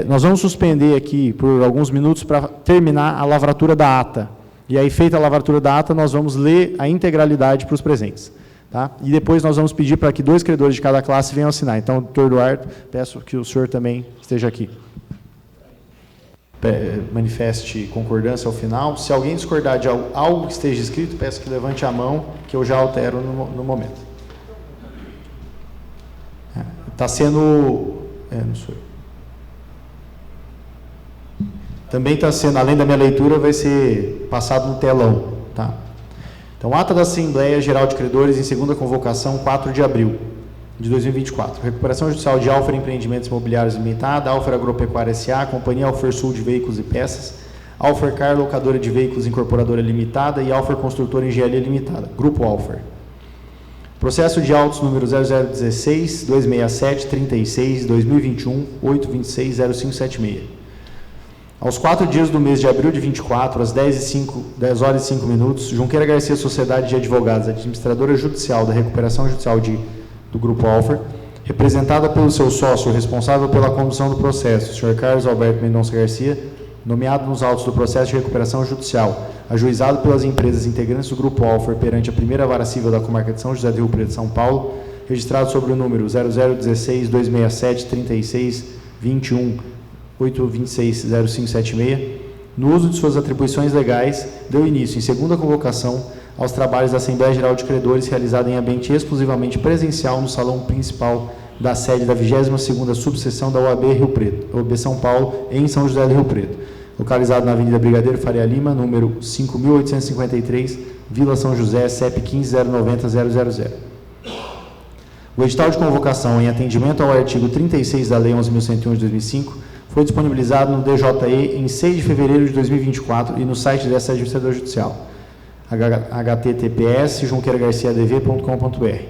Nós vamos suspender aqui por alguns minutos para terminar a lavratura da ata. E aí, feita a lavratura da ata, nós vamos ler a integralidade para os presentes. Tá? E depois nós vamos pedir para que 2 credores de cada classe venham assinar. Então, doutor Duarte, peço que o senhor também esteja aqui. Manifeste concordância ao final. Se alguém discordar de algo que esteja escrito, peço que levante a mão, que eu já altero no momento. Está sendo... não sou eu. Também está sendo, além da minha leitura, vai ser passado no telão. Tá? Então, ata da Assembleia Geral de Credores em segunda convocação, 4 de abril. de 2024. Recuperação judicial de Alfer Empreendimentos Imobiliários Limitada, Alfer Agropecuária S.A., Companhia Alfer Sul de Veículos e Peças, Alfer Car Locadora de Veículos Incorporadora Limitada e Alfer Construtora Engenharia Limitada, Grupo Alfer. Processo de autos número 0016, 267, 36, 2021, 826, 0576. Aos 4 dias do mês de abril de 24, às 10 horas e 5 minutos, Junqueira Garcia Sociedade de Advogados, administradora judicial da recuperação judicial do Grupo Alfer, representada pelo seu sócio responsável pela condução do processo, o Sr. Carlos Alberto Mendonça Garcia, nomeado nos autos do processo de recuperação judicial, ajuizado pelas empresas integrantes do Grupo Alfer perante a primeira vara civil da comarca de São José do Rio Preto, São Paulo, registrado sobre o número 0016 267 36 21 826 0576, no uso de suas atribuições legais, deu início, em segunda convocação, aos trabalhos da Assembleia Geral de Credores, realizada em ambiente exclusivamente presencial no salão principal da sede da 22ª subseção da OAB Rio Preto, OAB São Paulo, em São José do Rio Preto, localizado na Avenida Brigadeiro Faria Lima, número 5.853, Vila São José, CEP 15090000. O edital de convocação, em atendimento ao artigo 36 da Lei 11.101 de 2005, foi disponibilizado no DJE em 6 de fevereiro de 2024 e no site dessa administradora judicial, https://junqueiragarciadv.com.br.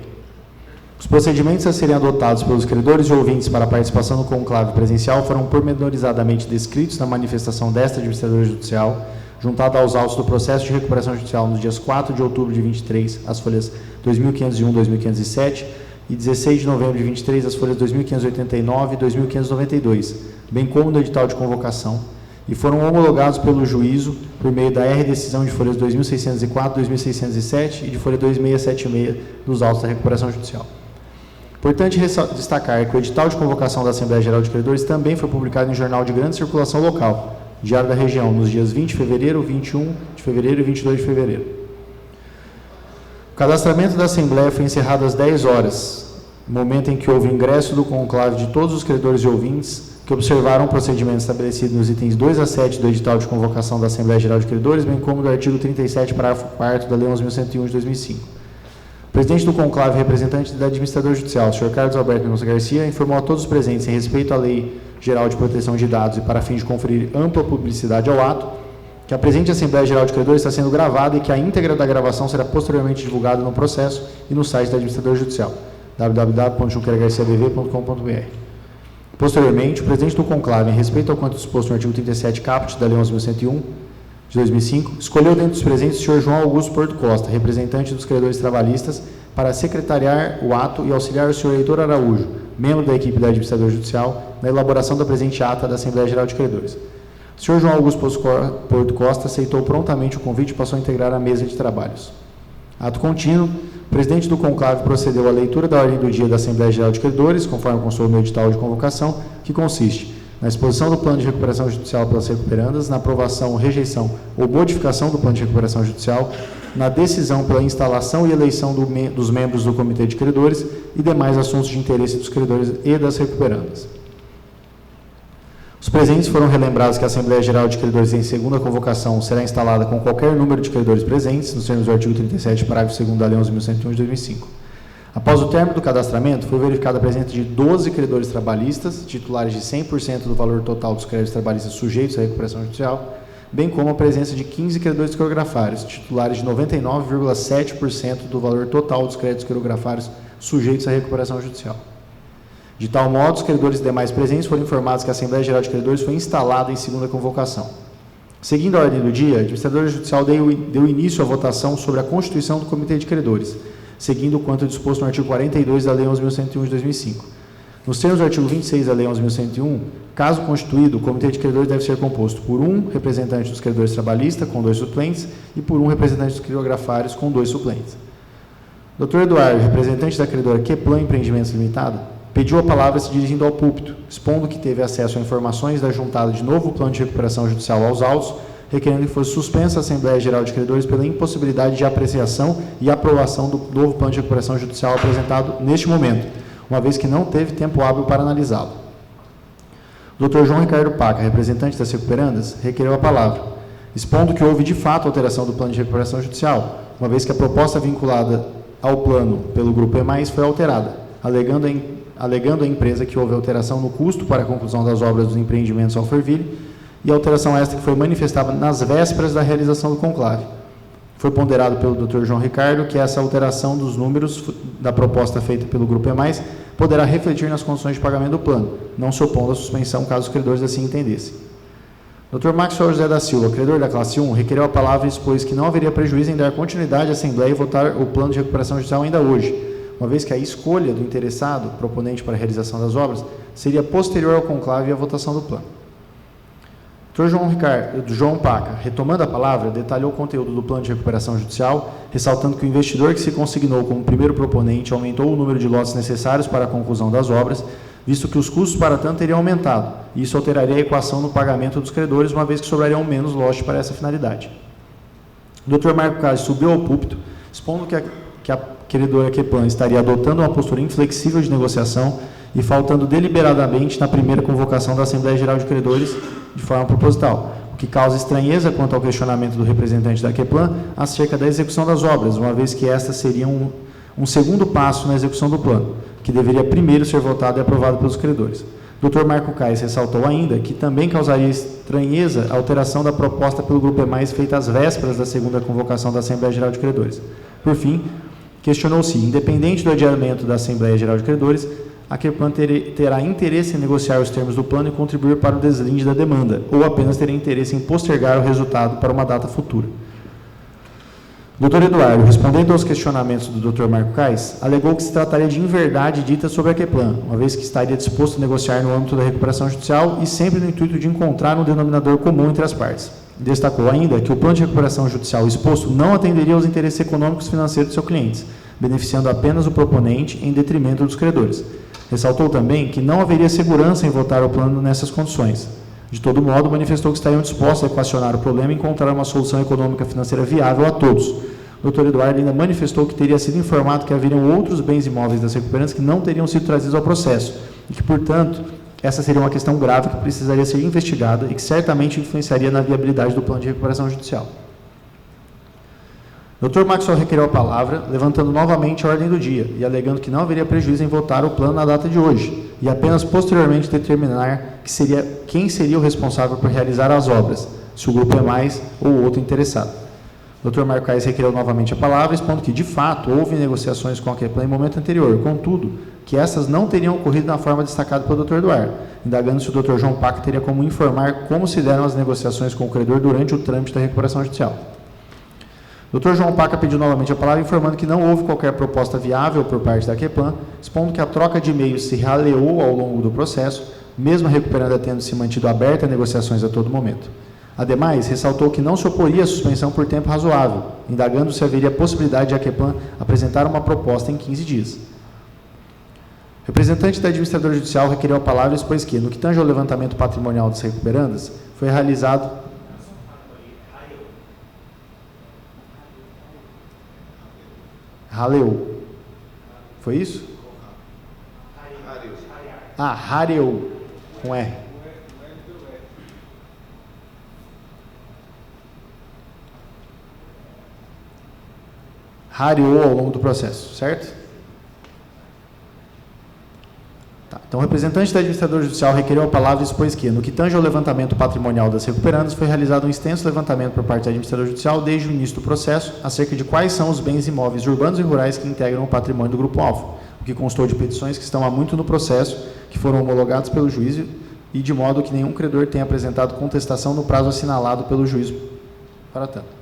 Os procedimentos a serem adotados pelos credores e ouvintes para a participação no conclave presencial foram pormenorizadamente descritos na manifestação desta administradora judicial, juntada aos autos do processo de recuperação judicial nos dias 4 de outubro de 23, as folhas 2501 e 2507, e 16 de novembro de 23, as folhas 2589 e 2592, bem como do edital de convocação, e foram homologados pelo juízo por meio da R-decisão de folhas 2604, 2607 e de folha 2676 dos autos da recuperação judicial. Importante destacar que o edital de convocação da Assembleia Geral de Credores também foi publicado em jornal de grande circulação local, Diário da Região, nos dias 20 de fevereiro, 21 de fevereiro e 22 de fevereiro. O cadastramento da Assembleia foi encerrado às 10 horas, momento em que houve ingresso do conclave de todos os credores e ouvintes que observaram o procedimento estabelecido nos itens 2 a 7 do edital de convocação da Assembleia Geral de Credores, bem como do artigo 37, parágrafo 4º da Lei 11.101 de 2005. O presidente do conclave, representante da administradora judicial, o Sr. Carlos Alberto Mendonça Garcia, informou a todos os presentes, em respeito à Lei Geral de Proteção de Dados e para fim de conferir ampla publicidade ao ato, que a presente Assembleia Geral de Credores está sendo gravada e que a íntegra da gravação será posteriormente divulgada no processo e no site da administradora judicial, www.junqueiragarciadv.com.br. Posteriormente, o presidente do conclave, em respeito ao quanto disposto no artigo 37 caput da Lei 11.101 de 2005, escolheu dentre os presentes o Sr. João Augusto Porto Costa, representante dos credores trabalhistas, para secretariar o ato e auxiliar o Sr. Heitor Araújo, membro da equipe da administradora judicial, na elaboração da presente ata da Assembleia Geral de Credores. O Sr. João Augusto Porto Costa aceitou prontamente o convite e passou a integrar a mesa de trabalhos. Ato contínuo, o presidente do conclave procedeu à leitura da ordem do dia da Assembleia Geral de Credores, conforme constou no edital de convocação, que consiste na exposição do plano de recuperação judicial pelas recuperandas, na aprovação, rejeição ou modificação do plano de recuperação judicial, na decisão pela instalação e eleição dos membros do Comitê de Credores e demais assuntos de interesse dos credores e das recuperandas. Os presentes foram relembrados que a Assembleia Geral de Credores em segunda convocação será instalada com qualquer número de credores presentes, nos termos do artigo 37, parágrafo 2º da Lei 11.101 de 2005. Após o término do cadastramento, foi verificada a presença de 12 credores trabalhistas, titulares de 100% do valor total dos créditos trabalhistas sujeitos à recuperação judicial, bem como a presença de 15 credores quirografários, titulares de 99,7% do valor total dos créditos quirografários sujeitos à recuperação judicial. De tal modo, os credores demais presentes foram informados que a Assembleia Geral de Credores foi instalada em segunda convocação. Seguindo a ordem do dia, a administradora judicial deu início à votação sobre a constituição do Comitê de Credores, seguindo o quanto disposto no artigo 42 da Lei 11.101 de 2005. Nos termos do artigo 26 da Lei 11.101, caso constituído, o Comitê de Credores deve ser composto por um representante dos credores trabalhistas, com 2 suplentes, e por um representante dos quirografários, com 2 suplentes. Dr. Eduardo, representante da credora Queplan Empreendimentos Limitada, pediu a palavra se dirigindo ao púlpito, expondo que teve acesso a informações da juntada de novo plano de recuperação judicial aos autos, requerendo que fosse suspensa a Assembleia Geral de Credores pela impossibilidade de apreciação e aprovação do novo plano de recuperação judicial apresentado neste momento, uma vez que não teve tempo hábil para analisá-lo. O Dr. João Ricardo Paca, representante das recuperandas, requereu a palavra, expondo que houve de fato alteração do plano de recuperação judicial, uma vez que a proposta vinculada ao plano pelo Grupo E+, foi alterada, alegando a empresa que houve alteração no custo para a conclusão das obras dos empreendimentos Alphaville e alteração esta que foi manifestada nas vésperas da realização do conclave. Foi ponderado pelo Dr. João Ricardo que essa alteração dos números da proposta feita pelo Grupo E+, poderá refletir nas condições de pagamento do plano, não se opondo à suspensão caso os credores assim entendessem. Dr. Maxwell José da Silva, credor da classe 1, requereu a palavra e expôs que não haveria prejuízo em dar continuidade à Assembleia e votar o plano de recuperação judicial ainda hoje, uma vez que a escolha do interessado, proponente para a realização das obras, seria posterior ao conclave e à votação do plano. Dr. João Paca, retomando a palavra, detalhou o conteúdo do plano de recuperação judicial, ressaltando que o investidor que se consignou como primeiro proponente aumentou o número de lotes necessários para a conclusão das obras, visto que os custos para tanto teriam aumentado, e isso alteraria a equação no pagamento dos credores, uma vez que sobrariam menos lotes para essa finalidade. O Dr. Marco Casi subiu ao púlpito, expondo que a credora Keplan estaria adotando uma postura inflexível de negociação e faltando deliberadamente na primeira convocação da Assembleia Geral de Credores de forma proposital, o que causa estranheza quanto ao questionamento do representante da Keplan acerca da execução das obras, uma vez que esta seria um segundo passo na execução do plano, que deveria primeiro ser votado e aprovado pelos credores. Dr. Marco Cais ressaltou ainda que também causaria estranheza a alteração da proposta pelo Grupo E+, feita às vésperas da segunda convocação da Assembleia Geral de Credores. Por fim, questionou se, independente do adiamento da Assembleia Geral de Credores, a Keplan terá interesse em negociar os termos do plano e contribuir para o deslinde da demanda, ou apenas terá interesse em postergar o resultado para uma data futura. Dr. Eduardo, respondendo aos questionamentos do Dr. Marco Cais, alegou que se trataria de inverdade dita sobre a Keplan, uma vez que estaria disposto a negociar no âmbito da recuperação judicial e sempre no intuito de encontrar um denominador comum entre as partes. Destacou ainda que o plano de recuperação judicial exposto não atenderia aos interesses econômicos e financeiros de seus clientes, beneficiando apenas o proponente em detrimento dos credores. Ressaltou também que não haveria segurança em votar o plano nessas condições. De todo modo, manifestou que estariam dispostos a equacionar o problema e encontrar uma solução econômica financeira viável a todos. O Dr. Eduardo ainda manifestou que teria sido informado que haveriam outros bens imóveis das recuperantes que não teriam sido trazidos ao processo e que, portanto, essa seria uma questão grave que precisaria ser investigada e que certamente influenciaria na viabilidade do plano de recuperação judicial. O Dr. Maxwell requereu a palavra, levantando novamente a ordem do dia e alegando que não haveria prejuízo em votar o plano na data de hoje e apenas posteriormente determinar quem seria o responsável por realizar as obras, se o Grupo E+, ou outro interessado. O Dr. Marco Cais requereu novamente a palavra, expondo que, de fato, houve negociações com a Keplan em momento anterior, contudo, que essas não teriam ocorrido na forma destacada pelo Dr. Eduardo, indagando se o Dr. João Paca teria como informar como se deram as negociações com o credor durante o trâmite da recuperação judicial. O Dr. João Paca pediu novamente a palavra, informando que não houve qualquer proposta viável por parte da Keplan, expondo que a troca de e-mails se raleou ao longo do processo, mesmo a recuperanda tendo se mantido aberta a negociações a todo momento. Ademais, ressaltou que não se oporia à suspensão por tempo razoável, indagando se haveria possibilidade de a Keplan apresentar uma proposta em 15 dias. O representante da administradora judicial requereu a palavra e expôs que, no que tange ao levantamento patrimonial das recuperandas, foi realizado... Raleu. Foi isso? Rareu. Com R. Rareou ao longo do processo, certo? Tá. Então, o representante da administradora judicial requereu a palavra e expôs que, no que tange ao levantamento patrimonial das recuperandas, foi realizado um extenso levantamento por parte da administradora judicial desde o início do processo acerca de quais são os bens imóveis urbanos e rurais que integram o patrimônio do Grupo Alfa, o que constou de petições que estão há muito no processo, que foram homologadas pelo juiz e de modo que nenhum credor tenha apresentado contestação no prazo assinalado pelo juiz para tanto.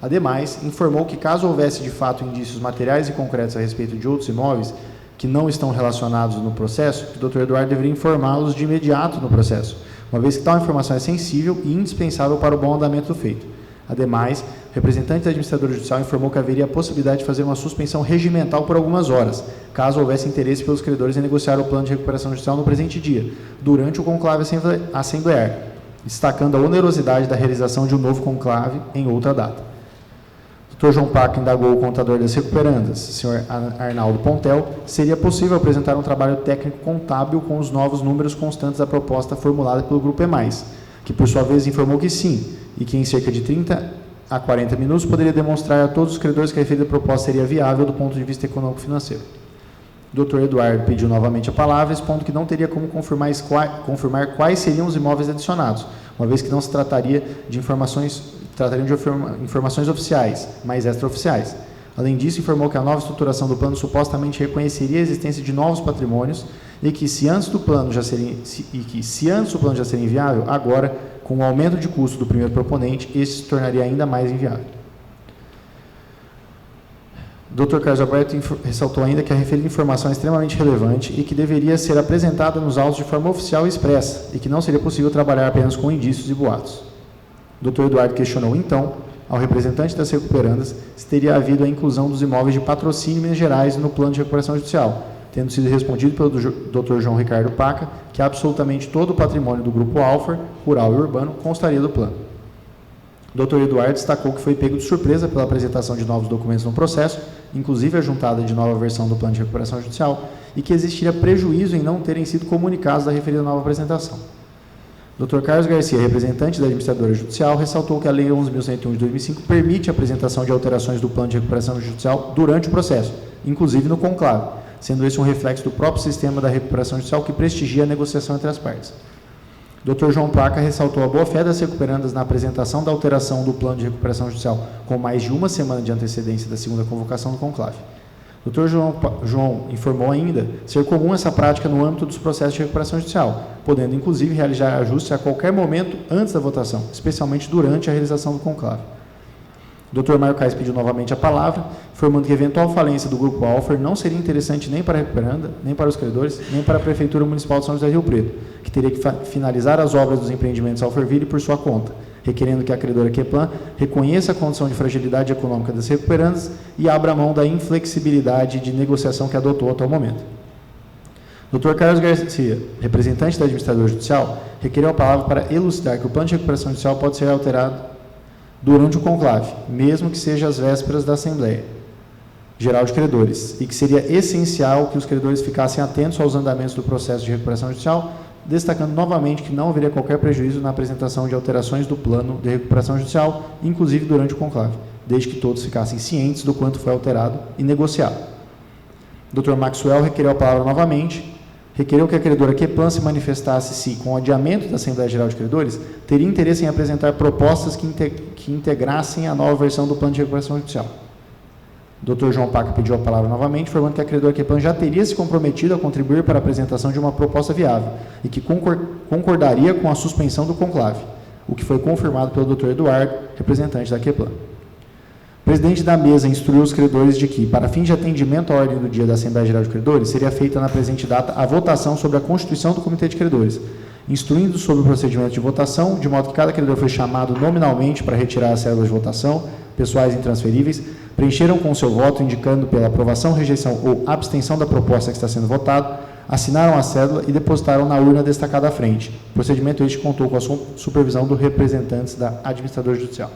Ademais, informou que, caso houvesse de fato indícios materiais e concretos a respeito de outros imóveis que não estão relacionados no processo, o Dr. Eduardo deveria informá-los de imediato no processo, uma vez que tal informação é sensível e indispensável para o bom andamento do feito. Ademais, o representante da administradora judicial informou que haveria a possibilidade de fazer uma suspensão regimental por algumas horas, caso houvesse interesse pelos credores em negociar o plano de recuperação judicial no presente dia, durante o conclave assemblear, destacando a onerosidade da realização de um novo conclave em outra data. Dr. João Paca indagou o contador das recuperandas, Sr. Arnaldo Pontel, seria possível apresentar um trabalho técnico contábil com os novos números constantes da proposta formulada pelo Grupo E+, que por sua vez informou que sim, e que em cerca de 30 a 40 minutos poderia demonstrar a todos os credores que a referida proposta seria viável do ponto de vista econômico-financeiro. O Dr. Eduardo pediu novamente a palavra, expondo que não teria como confirmar quais seriam os imóveis adicionados, uma vez que não se tratariam de informações oficiais, mas extraoficiais. Além disso, informou que a nova estruturação do plano supostamente reconheceria a existência de novos patrimônios e que, se antes o plano já seria inviável, agora, com o aumento de custo do primeiro proponente, este se tornaria ainda mais inviável. O Dr. Carlos Alberto ressaltou ainda que a referida informação é extremamente relevante e que deveria ser apresentada nos autos de forma oficial e expressa, e que não seria possível trabalhar apenas com indícios e boatos. O Dr. Eduardo questionou, então, ao representante das recuperandas se teria havido a inclusão dos imóveis de patrocínio em Minas Gerais no plano de recuperação judicial, tendo sido respondido pelo Dr. João Ricardo Paca que absolutamente todo o patrimônio do Grupo Alfer, rural e urbano, constaria do plano. O Dr. Eduardo destacou que foi pego de surpresa pela apresentação de novos documentos no processo, inclusive a juntada de nova versão do plano de recuperação judicial, e que existiria prejuízo em não terem sido comunicados da referida nova apresentação. O Dr. Carlos Garcia, representante da administradora judicial, ressaltou que a Lei 11.101 de 2005 permite a apresentação de alterações do plano de recuperação judicial durante o processo, inclusive no conclave, sendo esse um reflexo do próprio sistema da recuperação judicial que prestigia a negociação entre as partes. O Dr. João Paca ressaltou a boa-fé das recuperandas na apresentação da alteração do plano de recuperação judicial com mais de uma semana de antecedência da segunda convocação do conclave. O Dr. João informou ainda ser comum essa prática no âmbito dos processos de recuperação judicial, podendo inclusive realizar ajustes a qualquer momento antes da votação, especialmente durante a realização do conclave. O Dr. Mário Cais pediu novamente a palavra, informando que a eventual falência do Grupo Alfer não seria interessante nem para a recuperanda, nem para os credores, nem para a Prefeitura Municipal de São José do Rio Preto, que teria que finalizar as obras dos empreendimentos Alferville por sua conta, requerendo que a credora Queplan reconheça a condição de fragilidade econômica das recuperandas e abra mão da inflexibilidade de negociação que adotou até o momento. O Dr. Carlos Garcia, representante da administradora judicial, requeriu a palavra para elucidar que o plano de recuperação judicial pode ser alterado durante o conclave, mesmo que seja às vésperas da Assembleia Geral de Credores, e que seria essencial que os credores ficassem atentos aos andamentos do processo de recuperação judicial, destacando novamente que não haveria qualquer prejuízo na apresentação de alterações do plano de recuperação judicial, inclusive durante o conclave, desde que todos ficassem cientes do quanto foi alterado e negociado. O Dr. Maxwell requeriu a palavra novamente, requereu que a credora Queplan se manifestasse se, com o adiamento da Assembleia Geral de Credores, teria interesse em apresentar propostas que integrassem a nova versão do plano de recuperação judicial. O Dr. João Paca pediu a palavra novamente, informando que a credora Queplan já teria se comprometido a contribuir para a apresentação de uma proposta viável e que concordaria com a suspensão do conclave, o que foi confirmado pelo Dr. Eduardo, representante da Queplan. O presidente da mesa instruiu os credores de que, para fins de atendimento à ordem do dia da Assembleia Geral de Credores, seria feita na presente data a votação sobre a constituição do Comitê de Credores, instruindo sobre o procedimento de votação, de modo que cada credor foi chamado nominalmente para retirar as cédulas de votação, pessoais intransferíveis, preencheram com o seu voto, indicando pela aprovação, rejeição ou abstenção da proposta que está sendo votada, assinaram a cédula e depositaram na urna destacada à frente. O procedimento este contou com a supervisão dos representantes da administradora judicial.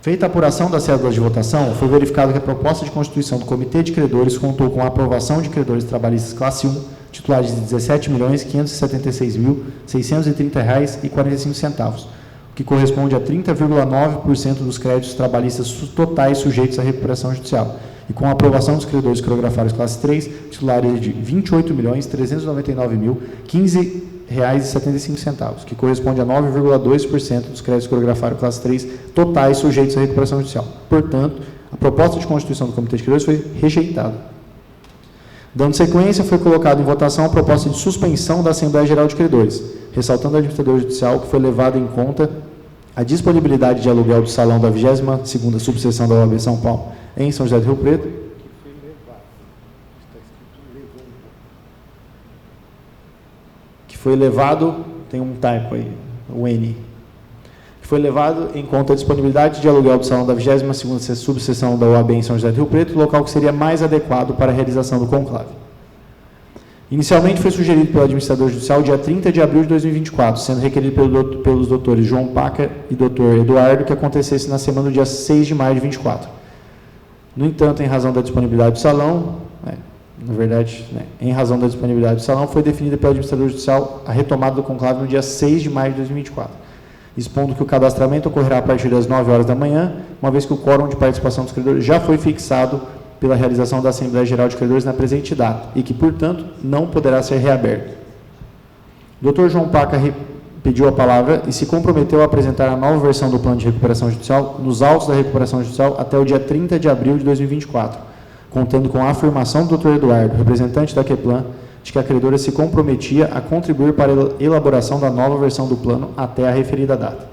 Feita a apuração das cédulas de votação, foi verificado que a proposta de constituição do Comitê de Credores contou com a aprovação de credores trabalhistas classe 1, titulares de R$ 17.576.630,45, o que corresponde a 30,9% dos créditos trabalhistas totais sujeitos à recuperação judicial, e com a aprovação dos credores coreografários classe 3, titulares de R$ 28.399.015,75, que corresponde a 9,2% dos créditos coreografários classe 3 totais sujeitos à recuperação judicial. Portanto, a proposta de constituição do Comitê de Credores foi rejeitada. Dando sequência, foi colocada em votação a proposta de suspensão da Assembleia Geral de Credores, ressaltando ao administrador judicial que foi levado em conta a disponibilidade de aluguel do salão da 22ª subseção da OAB São Paulo em São José do Rio Preto, que foi levado, tem um typo aí, o N, que foi levado em conta a disponibilidade de aluguel do salão da 22ª subseção da OAB em São José do Rio Preto, local que seria mais adequado para a realização do conclave. Inicialmente foi sugerido pelo administrador judicial dia 30 de abril de 2024, sendo requerido pelos doutores João Paca e Dr. Eduardo que acontecesse na semana do dia 6 de maio de 24. No entanto, em razão da disponibilidade do salão, em razão da disponibilidade do salão, foi definida pelo administrador judicial a retomada do conclave no dia 6 de maio de 2024, expondo que o cadastramento ocorrerá a partir das 9 horas da manhã, uma vez que o quórum de participação dos credores já foi fixado pela realização da Assembleia Geral de Credores na presente data e que, portanto, não poderá ser reaberto. O Dr. João Paca pediu a palavra e se comprometeu a apresentar a nova versão do plano de recuperação judicial nos autos da recuperação judicial até o dia 30 de abril de 2024, contando com a afirmação do Dr. Eduardo, representante da Queplan, de que a credora se comprometia a contribuir para a elaboração da nova versão do plano até a referida data.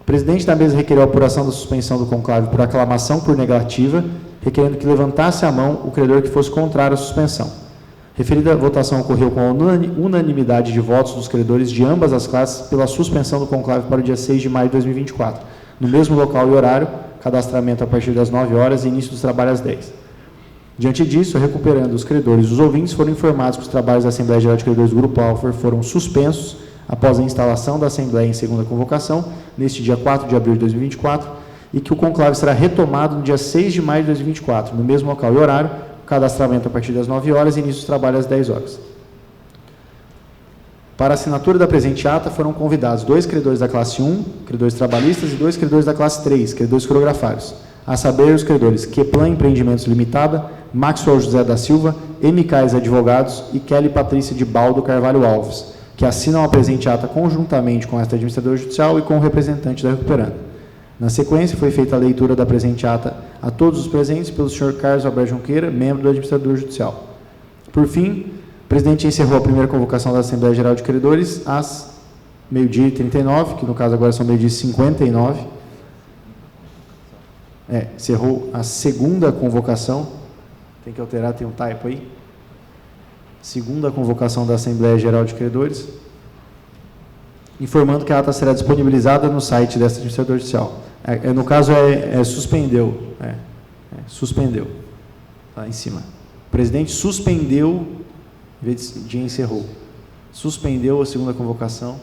O presidente da mesa requeriu a apuração da suspensão do conclave por aclamação por negativa, requerendo que levantasse a mão o credor que fosse contrário à suspensão. Referida votação ocorreu com a unanimidade de votos dos credores de ambas as classes pela suspensão do conclave para o dia 6 de maio de 2024, no mesmo local e horário, cadastramento a partir das 9 horas e início dos trabalhos às 10. Diante disso, recuperando os credores, os ouvintes foram informados que os trabalhos da Assembleia Geral de Credores do Grupo Alfor foram suspensos após a instalação da Assembleia em segunda convocação, neste dia 4 de abril de 2024, e que o conclave será retomado no dia 6 de maio de 2024, no mesmo local e horário, cadastramento a partir das 9 horas e início dos trabalhos às 10 horas. Para a assinatura da presente ata, foram convidados 2 credores da classe 1, credores trabalhistas, e 2 credores da classe 3, credores coreografários, a saber, os credores Queplan Empreendimentos Limitada, Maxwell José da Silva, MKs Advogados e Kelly Patrícia de Baldo Carvalho Alves, que assinam a presente ata conjuntamente com esta administradora judicial e com o representante da recuperanda. Na sequência, foi feita a leitura da presente ata a todos os presentes pelo senhor Carlos Alberto Junqueira, membro do administrador judicial. Por fim, o presidente encerrou a primeira convocação da Assembleia Geral de Credores às meio-dia e 39, que no caso agora são meio-dia e 59. Encerrou a segunda convocação. Tem que alterar, tem um typo aí. Segunda convocação da Assembleia Geral de Credores. Informando que a ata será disponibilizada no site desta administradora judicial. No caso, suspendeu. Suspendeu. Está em cima. O presidente suspendeu, em vez de encerrou. Suspendeu a segunda convocação,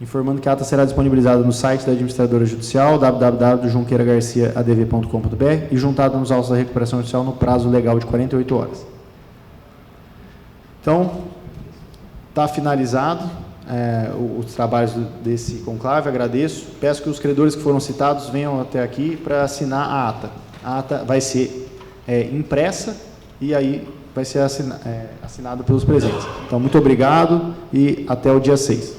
informando que a ata será disponibilizada no site da administradora judicial, www.junqueiragarciaadv.com.br, e juntada nos autos da recuperação judicial no prazo legal de 48 horas. Então, está finalizado os trabalhos desse conclave, agradeço. Peço que os credores que foram citados venham até aqui para assinar a ata. A ata vai ser impressa e aí vai ser assinada pelos presentes. Então, muito obrigado e até o dia 6.